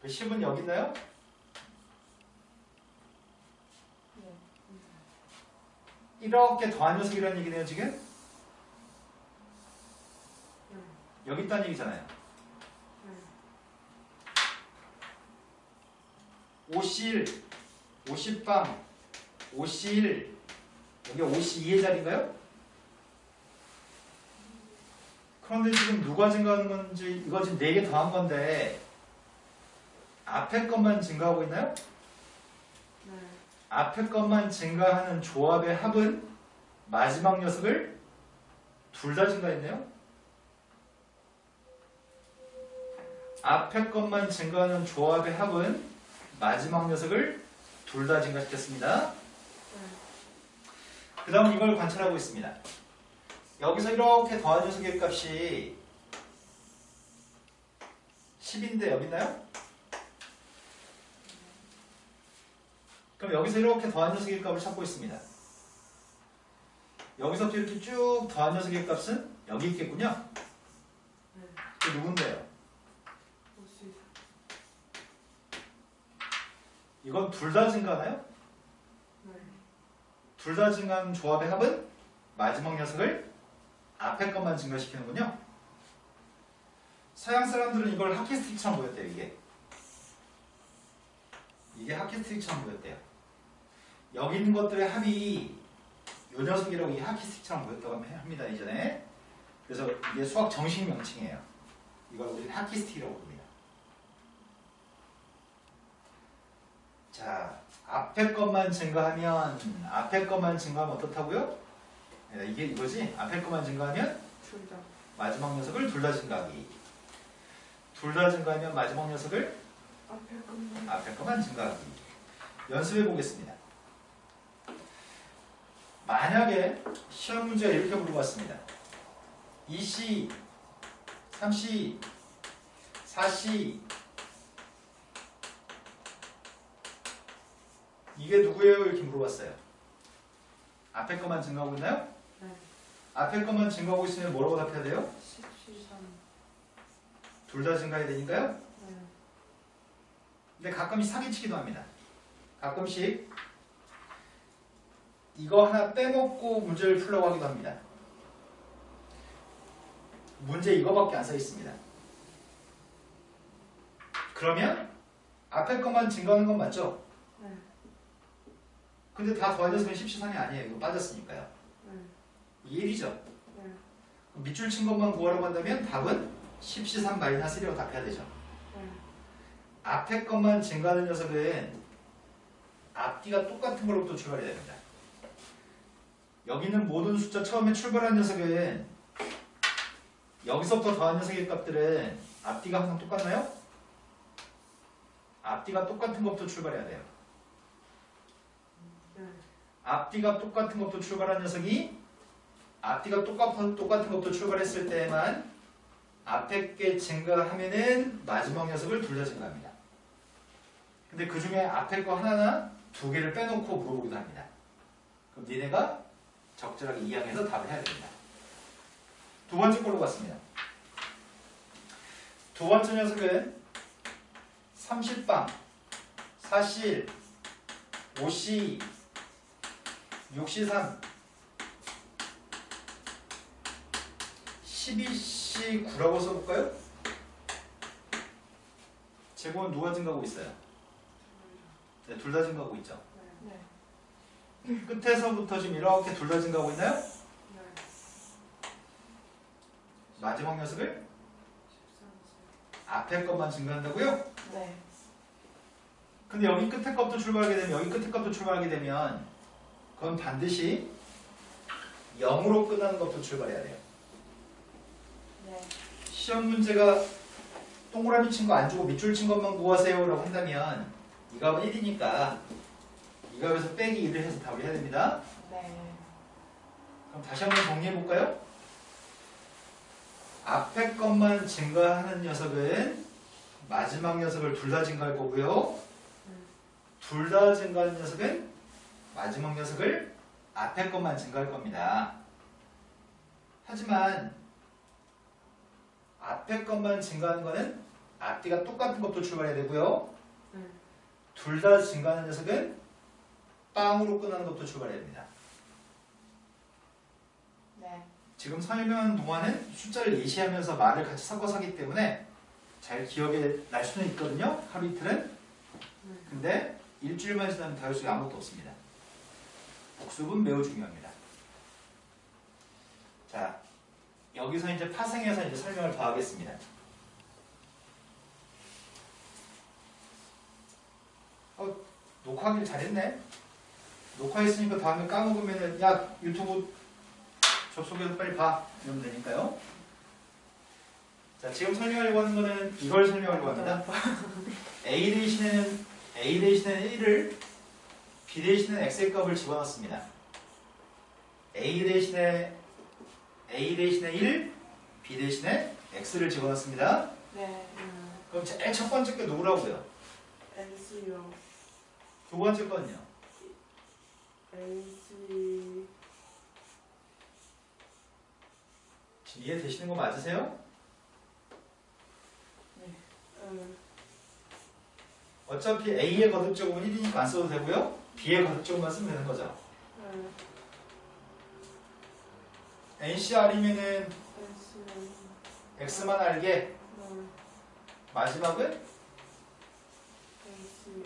그 10은 여기 있나요? 이렇게 더한 녀석이라는 얘기네요, 지금? 여기 있다는 얘기잖아요. 51, 50방, 51, 여기 52의 자리인가요? 그런데 지금 누가 증가하는 건지, 이거 지금 4개 더한 건데 앞에 것만 증가하고 있나요? 네. 앞에 것만 증가하는 조합의 합은 마지막 녀석을 둘 다 증가했네요. 앞에 것만 증가하는 조합의 합은 마지막 녀석을 둘 다 증가시켰습니다. 그 다음 이걸 관찰하고 있습니다. 여기서 이렇게 더한 녀석의 값이 10인데 여기 있나요? 그럼 여기서 이렇게 더한 녀석의 값을 찾고 있습니다. 여기서부터 이렇게 쭉 더한 녀석의 값은 여기 있겠군요. 그 누군데요? 이건 둘 다 증가하나요? 둘 다 증가하는 조합의 합은 마지막 녀석을 앞에 것만 증가시키는군요. 서양 사람들은 이걸 하키스틱처럼 보였대요. 이게 하키스틱처럼 보였대요. 여기 있는 것들의 합이 이 녀석이라고 이 하키스틱처럼 보였다고 합니다. 이전에. 그래서 이게 수학 정식 명칭이에요. 이걸 우리는 하키스틱이라고 부릅니다. 자, 앞에 것만 증가하면 어떻다고요? 네, 이게 이거지? 앞에 것만 증가하면 둘 다. 마지막 녀석을 둘 다 증가하기. 둘 다 증가하면 마지막 녀석을 앞에 것만 증가하기. 연습해 보겠습니다. 만약에 시험 문제가 이렇게 물어봤습니다. 2C, 3C, 4C 이게 누구예요? 이렇게 물어봤어요. 앞에 것만 증가하고 있나요? 네. 앞에 것만 증가하고 있으면 뭐라고 답해야 돼요? 13. 둘 다 증가해야 되니까요. 네. 근데 가끔씩 사기치기도 합니다. 가끔씩 이거 하나 빼먹고 문제를 풀려고 하기도 합니다. 문제 이거밖에 안 써 있습니다. 그러면 앞에 것만 증가하는 건 맞죠? 네. 근데 다 더해졌으면 13이 아니에요. 이거 빠졌으니까요. 네. 이게 1이죠. 네. 밑줄 친 것만 구하라고 한다면 답은 13-1이라고 답해야 되죠. 네. 앞에 것만 증가하는 녀석은 앞뒤가 똑같은 걸로부터 출발해야 됩니다. 여기 있는 모든 숫자 처음에 출발한 녀석은 여기서부터 더한 녀석의 값들은 앞뒤가 항상 똑같나요? 앞뒤가 똑같은 것부터 출발해야 돼요. 네. 앞뒤가 똑같은 것부터 출발한 녀석이 앞뒤가 똑같은 것부터 출발했을 때에만 앞에 게 증가하면은 마지막 녀석을 둘 다 증가합니다. 근데 그 중에 앞에 거 하나나 두 개를 빼놓고 물어보기도 합니다. 그럼 니네가 적절하게 이해해서 답을 해야 됩니다. 두 번째 걸로 갔습니다. 두 번째 녀석은 30방, 4C1, 5C2, 6C3, 12C9라고 써볼까요? 제곱은 누가 증가하고 있어요? 네, 둘 다 증가하고 있죠. 네. 끝에서부터 지금 이렇게 둘 다 증가하고 있나요? 네. 마지막 녀석을 앞에 것만 증가한다고요? 네. 근데 여기 끝에 값도 출발하게 되면 여기 끝에 값도 출발하게 되면 그건 반드시 0으로 끝나는 것도 출발해야 돼요. 네. 시험 문제가 동그라미 친 거 안 주고 밑줄 친 것만 구하세요 라고 한다면 이 값은 1이니까 이 값에서 빼기 1을 해서 답을 해야 됩니다. 네. 그럼 다시 한번 정리해 볼까요? 앞에 것만 증가하는 녀석은 마지막 녀석을 둘 다 증가할 거고요. 둘 다 증가하는 녀석은 마지막 녀석을 앞에 것만 증가할 겁니다. 하지만 앞에 것만 증가하는 거는 앞뒤가 똑같은 것도 출발해야 되고요. 둘 다 증가하는 녀석은 빵으로 끝나는 것도 출발해야 됩니다. 네. 지금 설명하는 동안은 숫자를 예시하면서 말을 같이 섞어서 하기 때문에 잘 기억에 날 수는 있거든요. 하루 이틀은. 근데 일주일만 지나면 다룰 수 아무것도 없습니다. 복습은 매우 중요합니다. 자, 여기서 이제 파생해서 이제 설명을 더 하겠습니다. 녹화하길 잘했네. 녹화했으니까 다음에 까먹으면은 야 유튜브 접속해서 빨리 봐 이러면 되니까요. 자, 지금 설명하려고 하는 거는 이걸 설명하려고 합니다. A 대신에는 1을 B 대신에 X의 값을 집어넣습니다. A 대신에 1, B 대신에 X를 집어넣습니다. 네. 그럼 제일 첫 번째 게 누구라고요? NC요. 두 번째 건요? NC. 지금 이해되시는 거 맞으세요? 어차피 A의 거듭제곱은 1이니까 안 써도 되고요. B의 거듭제곱만 쓰면 되는 거죠. NCR이면은 NC는. X만 알게 마지막은 NCN.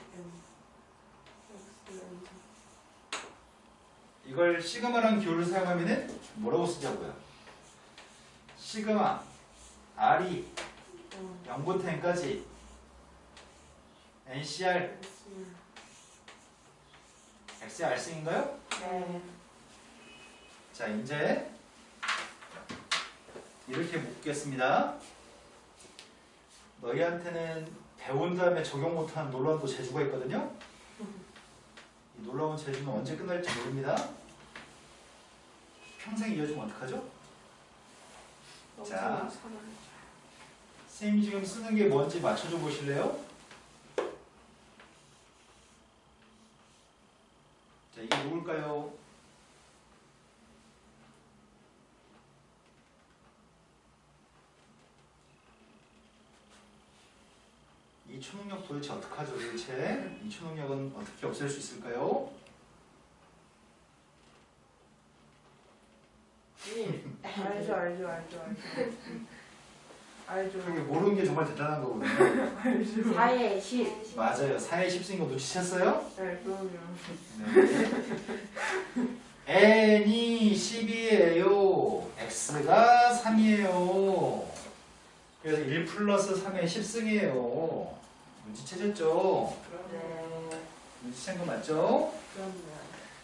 XN. 이걸 시그마랑 기호를 사용하면은 뭐라고 쓰자고요? 시그마 R이 0부터 n까지 NCR X의 R승인가요? 네. 자, 이제 이렇게 묻겠습니다. 너희한테는 배운 다음에 적용 못하는 놀라운 또 재주가 있거든요. 이 놀라운 재주는 언제 끝날지 모릅니다. 평생 이어지면 어떡하죠? 자, 선생님이 지금 쓰는 게 뭔지 맞춰줘 보실래요? 자, 이게 누굴까요? 이 초능력 도대체 어떡하죠? 도대체 이 초능력은 어떻게 없앨 수 있을까요? 알죠. 그게 모르는 게 정말 대단한 거거든요. 알죠. 4의 10. 맞아요. 4의 10승인 거 눈치챘어요? 네, 그럼요. 네. n이 10이에요. x가 3이에요. 그래서 1 플러스 3의 10승이에요. 눈치채셨죠? 네. 눈치챈 거 맞죠? 그럼요.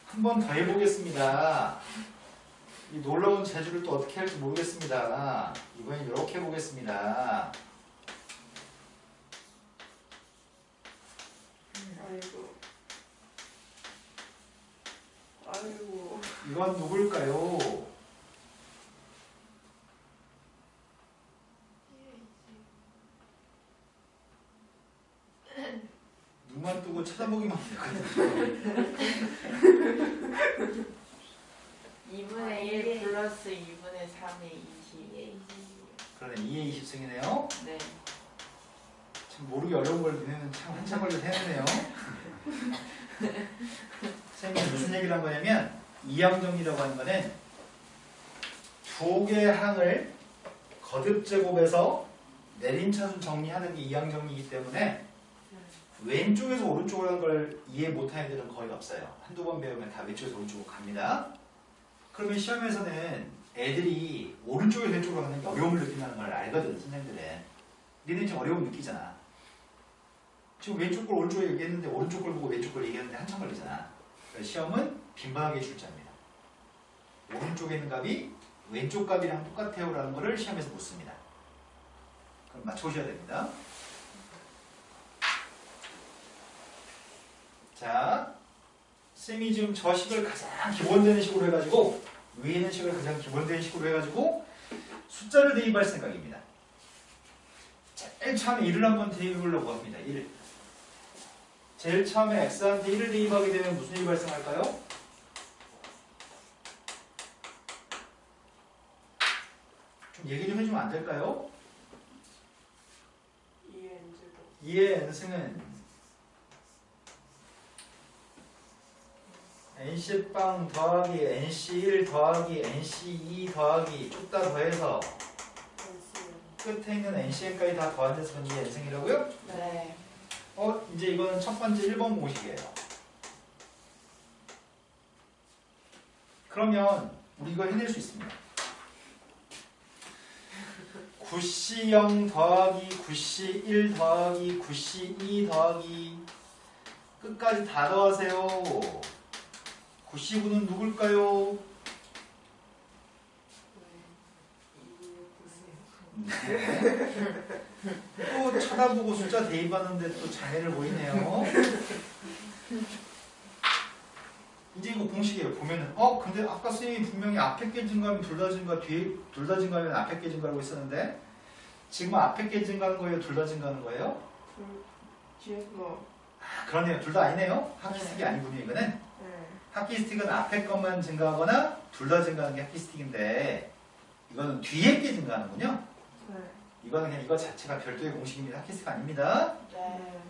한 번 더 해보겠습니다. 이 놀라운 재주를 또 어떻게 할지 모르겠습니다. 이번엔 이렇게 해보겠습니다. 아이고. 아이고. 이건 누굴까요? 눈만 뜨고 쳐다보기만 하면 되거든요. 2분의 1 플러스 2분의 3의 20. 그러네. 2의 20승이네요. 네. 참 모르기 어려운 걸 니네는 참 한참 걸려 해내네요. 선생님이 무슨 얘기를 한 거냐면 이항 정리라고 하는 거는 두 개의 항을 거듭 제곱해서 내림차순 정리하는 게 이항 정리이기 때문에 왼쪽에서 오른쪽으로 하는 걸 이해 못하는 애들은 거의 없어요. 한두 번 배우면 다 왼쪽에서 오른쪽으로 갑니다. 그러면 시험에서는 애들이 오른쪽에서 왼쪽으로 가는 게 어려움을 느낀다는 걸 알거든, 선생님들은. 니네 지금 어려움 느끼잖아. 지금 왼쪽 걸 오른쪽에 얘기했는데 오른쪽 걸 보고 왼쪽 걸 얘기했는데 한참 걸리잖아. 그래서 시험은 빈번하게 출제합니다. 오른쪽에 있는 값이 왼쪽 값이랑 똑같아요 라는 거를 시험에서 묻습니다. 그럼 맞춰오셔야 됩니다. 자, 쌤이 지금 저 식을 가장 기본되는 식으로 해가지고 위에 있는 식을 가장 기본되는 식으로 해가지고 숫자를 대입할 생각입니다. 제일 처음에 1을 한번 대입해보려고 합니다. 1. 제일 처음에 x한테 1을 대입하게 되면 무슨 일이 발생할까요? 좀 얘기 좀 해주면 안 될까요? 2의 n승은 nC빵 더하기 nC1 더하기 nC2 더하기 쭉 다 더해서 끝에 있는 ncn까지 다 더한 데서 이 n승이라고요? 네. 이제 이거는 첫 번째 1번 공식이에요. 그러면 우리 이거 해낼 수 있습니다. 9C0 더하기 9C1 더하기 9C2 더하기 끝까지 다 더하세요. 9C9는 누굴까요? 또 쳐다보고 숫자 대입하는데 또 장애를 보이네요. 이제 이거 공식이에요. 보면은 근데 아까 선생님이 분명히 앞에 게 증가하면 둘 다 증가, 뒤에 둘 다 증가하면 앞에 게 증가라고 했었는데 지금 앞에 게 증가하는 거예요? 둘 다 증가하는 거예요? 뒤에 거. 그러네요. 둘 다 아니네요. 하키스틱이 아니군요. 이거는 네. 하키스틱은 앞에 것만 증가하거나 둘 다 증가하는 게 하키스틱인데 이거는 뒤에 게 증가하는군요. 네. 이거는 그냥 이거 자체가 별도의 공식입니다. 하키스틱 아닙니다. 네.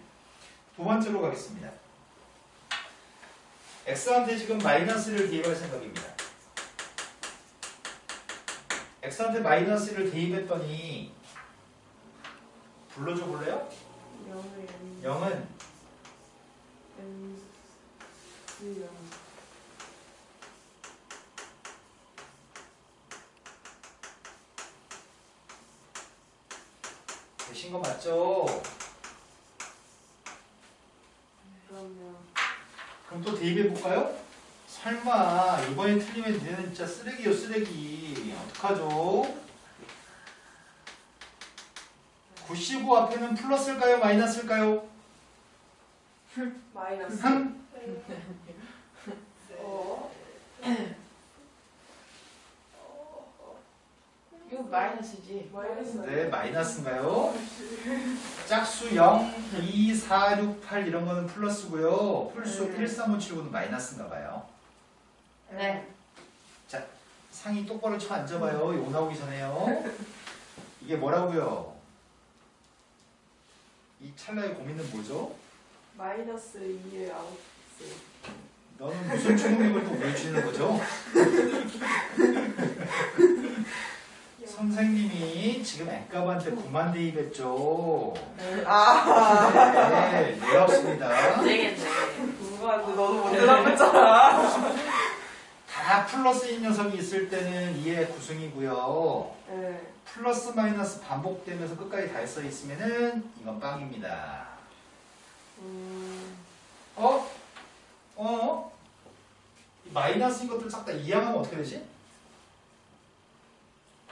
두 번째로 가겠습니다. x한테 지금 마이너스를 대입할 생각입니다. x한테 마이너스를 대입했더니 불러줘 볼래요? 0은 되신 거 맞죠? 그럼 또 대입해 볼까요? 설마 이번에 틀리면 얘는 진짜 쓰레기요 쓰레기. 어떡하죠? 95 앞에는 플러스일까요? 마이너스일까요? 마이너스. 이거 마이너스지. 마이너스. 네, 마이너스인가요? 짝수 0, 2, 4, 6, 8 이런 거는 플러스고요. 풀수 1, 3, 5, 7, 9는 마이너스인가 봐요. 네. 상이 똑바로 쳐 앉아봐요. 오 나오기 전에요. 이게 뭐라고요? 이 찰나의 고민은 뭐죠? 마이너스 2의 아웃스. 너는 무슨 초능력을 또 보여주는 거죠? 선생님이 지금 N값한테 9만 대입했죠. 네, 놀랍습니다. 되겠네. 궁금한데 너도 못 대답했잖아. 다 플러스인 녀석이 있을 때는 2의 구승이고요. 네. 플러스 마이너스 반복되면서 끝까지 다 써 있으면은 이건 빵입니다. 이 마이너스인 것들 싹 다 이항하면 어떻게 되지?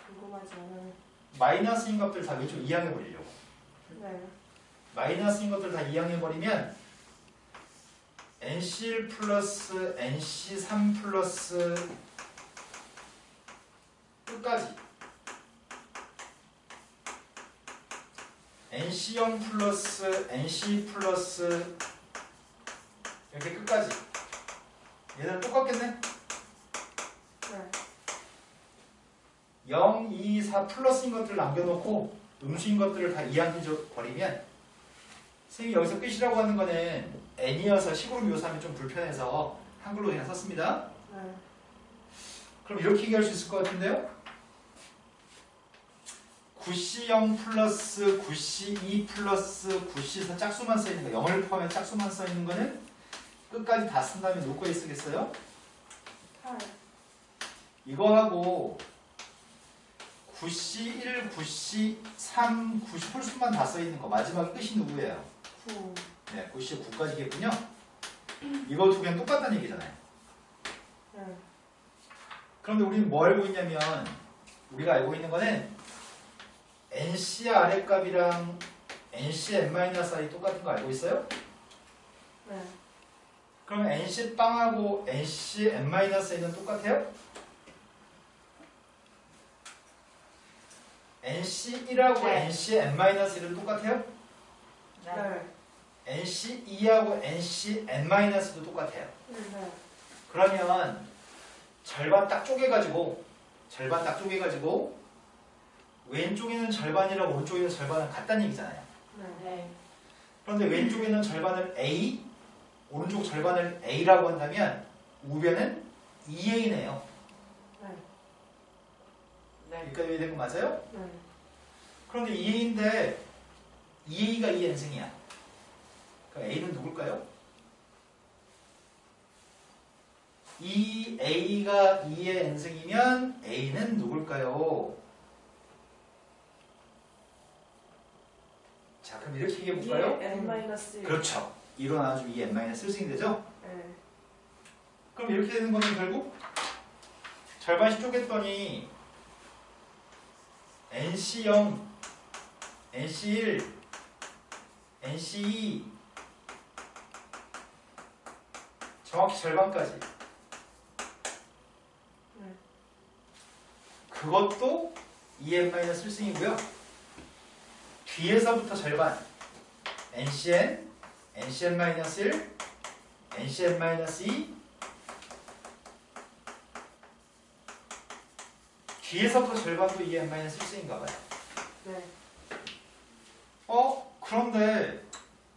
궁금하지 않아요. 마이너스인 것들 다 왼쪽 이항해 버리려고. 네. 마이너스인 것들 다 이항해 버리면 NC1 플러스 NC3 플러스 끝까지 NC0 플러스 NC 플러스 이렇게 끝까지 얘들 똑같겠네? 네. 0, 2, 4 플러스인 것들을 남겨놓고 음수인 것들을 다 이항해 버리면 선생님이 여기서 끝이라고 하는 거는 n이어서 식으로 묘사하면 좀 불편해서 한글로 그냥 썼습니다. 네. 그럼 이렇게 얘기할 수 있을 것 같은데요. 9C0 플러스 9C2 플러스 9C4 짝수만 써있는 거 0을 포함해 짝수만 써있는 거는 끝까지 다 쓴 다음에 누구에 쓰겠어요? 8. 이거하고 9C1, 9C3, 9C 홀수만 다 써있는 거 마지막 끝이 누구예요? 9. 네, 9C 9까지겠군요. 이거 두 개는 똑같다는 얘기잖아요. 네. 그런데 우리는 뭐 알고 있냐면 우리가 알고 있는 거는 NC의 아랫값이랑 NC의 n-i 똑같은 거 알고 있어요? 네. 그러면 NC 빵하고 NC의 n-n은 똑같아요? NC1하고 네. NC의 n-1은 똑같아요? 네. 네. NC2하고 NC n-도 똑같아요. 네. 그러면 절반 딱 쪼개가지고 왼쪽에는 절반이랑 오른쪽에는 절반은 같다는 얘기잖아요. 네. 그런데 왼쪽에는 절반을 A, 오른쪽 절반을 A라고 한다면 우변은 2A네요. 네. 네. 여기까지 이해된 거 맞아요? 네. 그런데 2A인데 2A가 2의 n승이야. 그럼 A는 누굴까요? 2A가 2의 n승이면 A는 누굴까요? 자, 그럼 이렇게 얘기해 볼까요? n-1. 그렇죠. 2로 나눠주면 2 n-1승이 되죠? 네. 그럼 이렇게 되는 거는 결국 절반씩 쪼갰더니 NC0, NC1, NC2 정확히 절반까지 네. 그것도 2n-1승이고요. 뒤에서부터 절반 NCN, NCN-1, NCN-2 뒤에서부터 절반도 2n-1승인가 봐요. 네. 그런데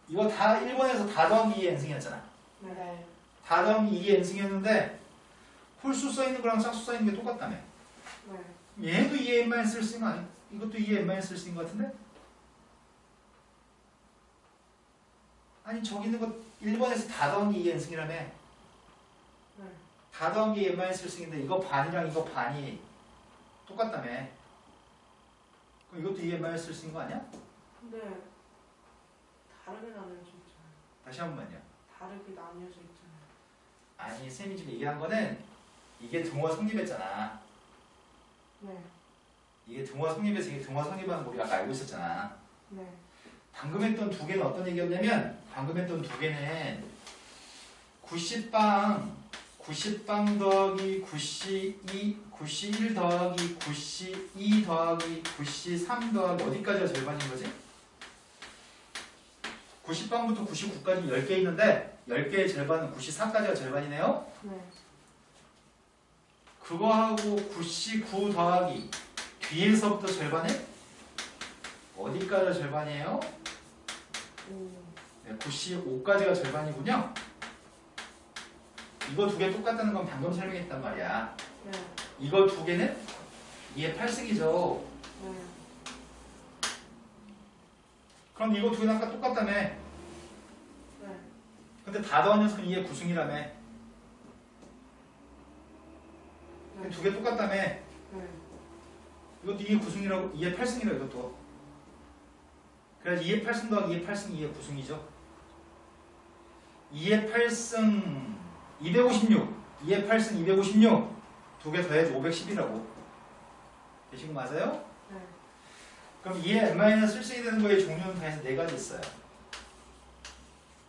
이거 다 1번에서 다 더하기 2의 n승이었잖아. 네. 네. 다 더하기 2의 n승이었는데 홀수 써있는 거랑 짝수 써있는 게 똑같다며. 네. 얘도 2의 n-1승 아니? 이것도 2의 n-1승인 것 같은데? 아니 저기 있는 거 1번에서 다 더하기 2의 n승이라며. 네. 다 더하기 n-1승인데 이거 반이랑 이거 반이 똑같다며. 그럼 이것도 2의 n-1승인 거 아니야? 근데 다르게 나뉘어져 있잖아요. 다시 한 번만요. 다르게 나뉘어져 있잖아요. 아니 쌤이 지금 얘기한 거는 이게 등호가 성립했잖아. 네. 이게 등호가 성립해서 이게 등호가 성립하는 거 우리가 아까 알고 있었잖아. 네. 방금 했던 두 개는 어떤 얘기였냐면 방금 했던 두 개는 90빵 더하기 91 더하기 92 더하기 93 더하기 어디까지가 절반인 거지? 90빵부터 99까지 10개 있는데 10개의 절반은 94까지가 절반이네요. 네. 그거하고 99 더하기 뒤에서부터 절반은 어디까지가 절반이에요? 오. 네, 95까지가 절반이군요. 이거 두 개 똑같다는 건 방금 설명했단 말이야. 네. 이거 두 개는 2의 8승이죠. 네. 그럼 이거 두 개는 아까 똑같다며. 네. 근데 다 더한 녀석은 2의 9승이라며. 네. 두 개 똑같다며. 네. 이것도 2의 9승이라고 2의 8승이라 이것도. 그래서 2의 8승 더하기 2의 8승 2의 9승이죠. 2의 8승 256, 2의 8승 256 두 개 더해서 510이라고. 되신 거 맞아요? 네. 그럼 2의 n-1승이 되는 거의 종류는 다 해서 네 가지 있어요.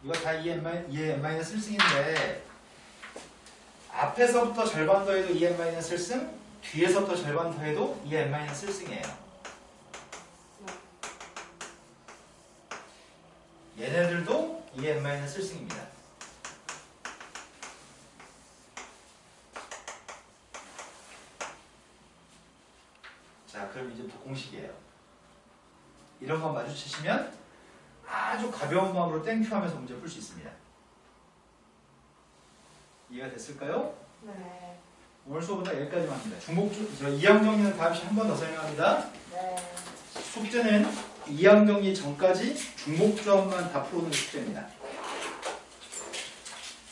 이거 다 2의 n-1승인데 앞에서부터 절반 더해도 2의 n-1승, 뒤에서부터 절반 더해도 2의 n-1승이에요. 얘네들도 2의 n-1승입니다. 자, 그럼 이제부터 공식이에요. 이런 거 마주치시면 아주 가벼운 마음으로 땡큐 하면서 문제 풀 수 있습니다. 이해가 됐을까요? 네. 오늘 수업은 다 여기까지만 합니다. 이항 정리는 다음 시간에 한 번 더 설명합니다. 네. 숙제는 이항 정리 전까지 중복조합만 다 풀어오는 게 숙제입니다.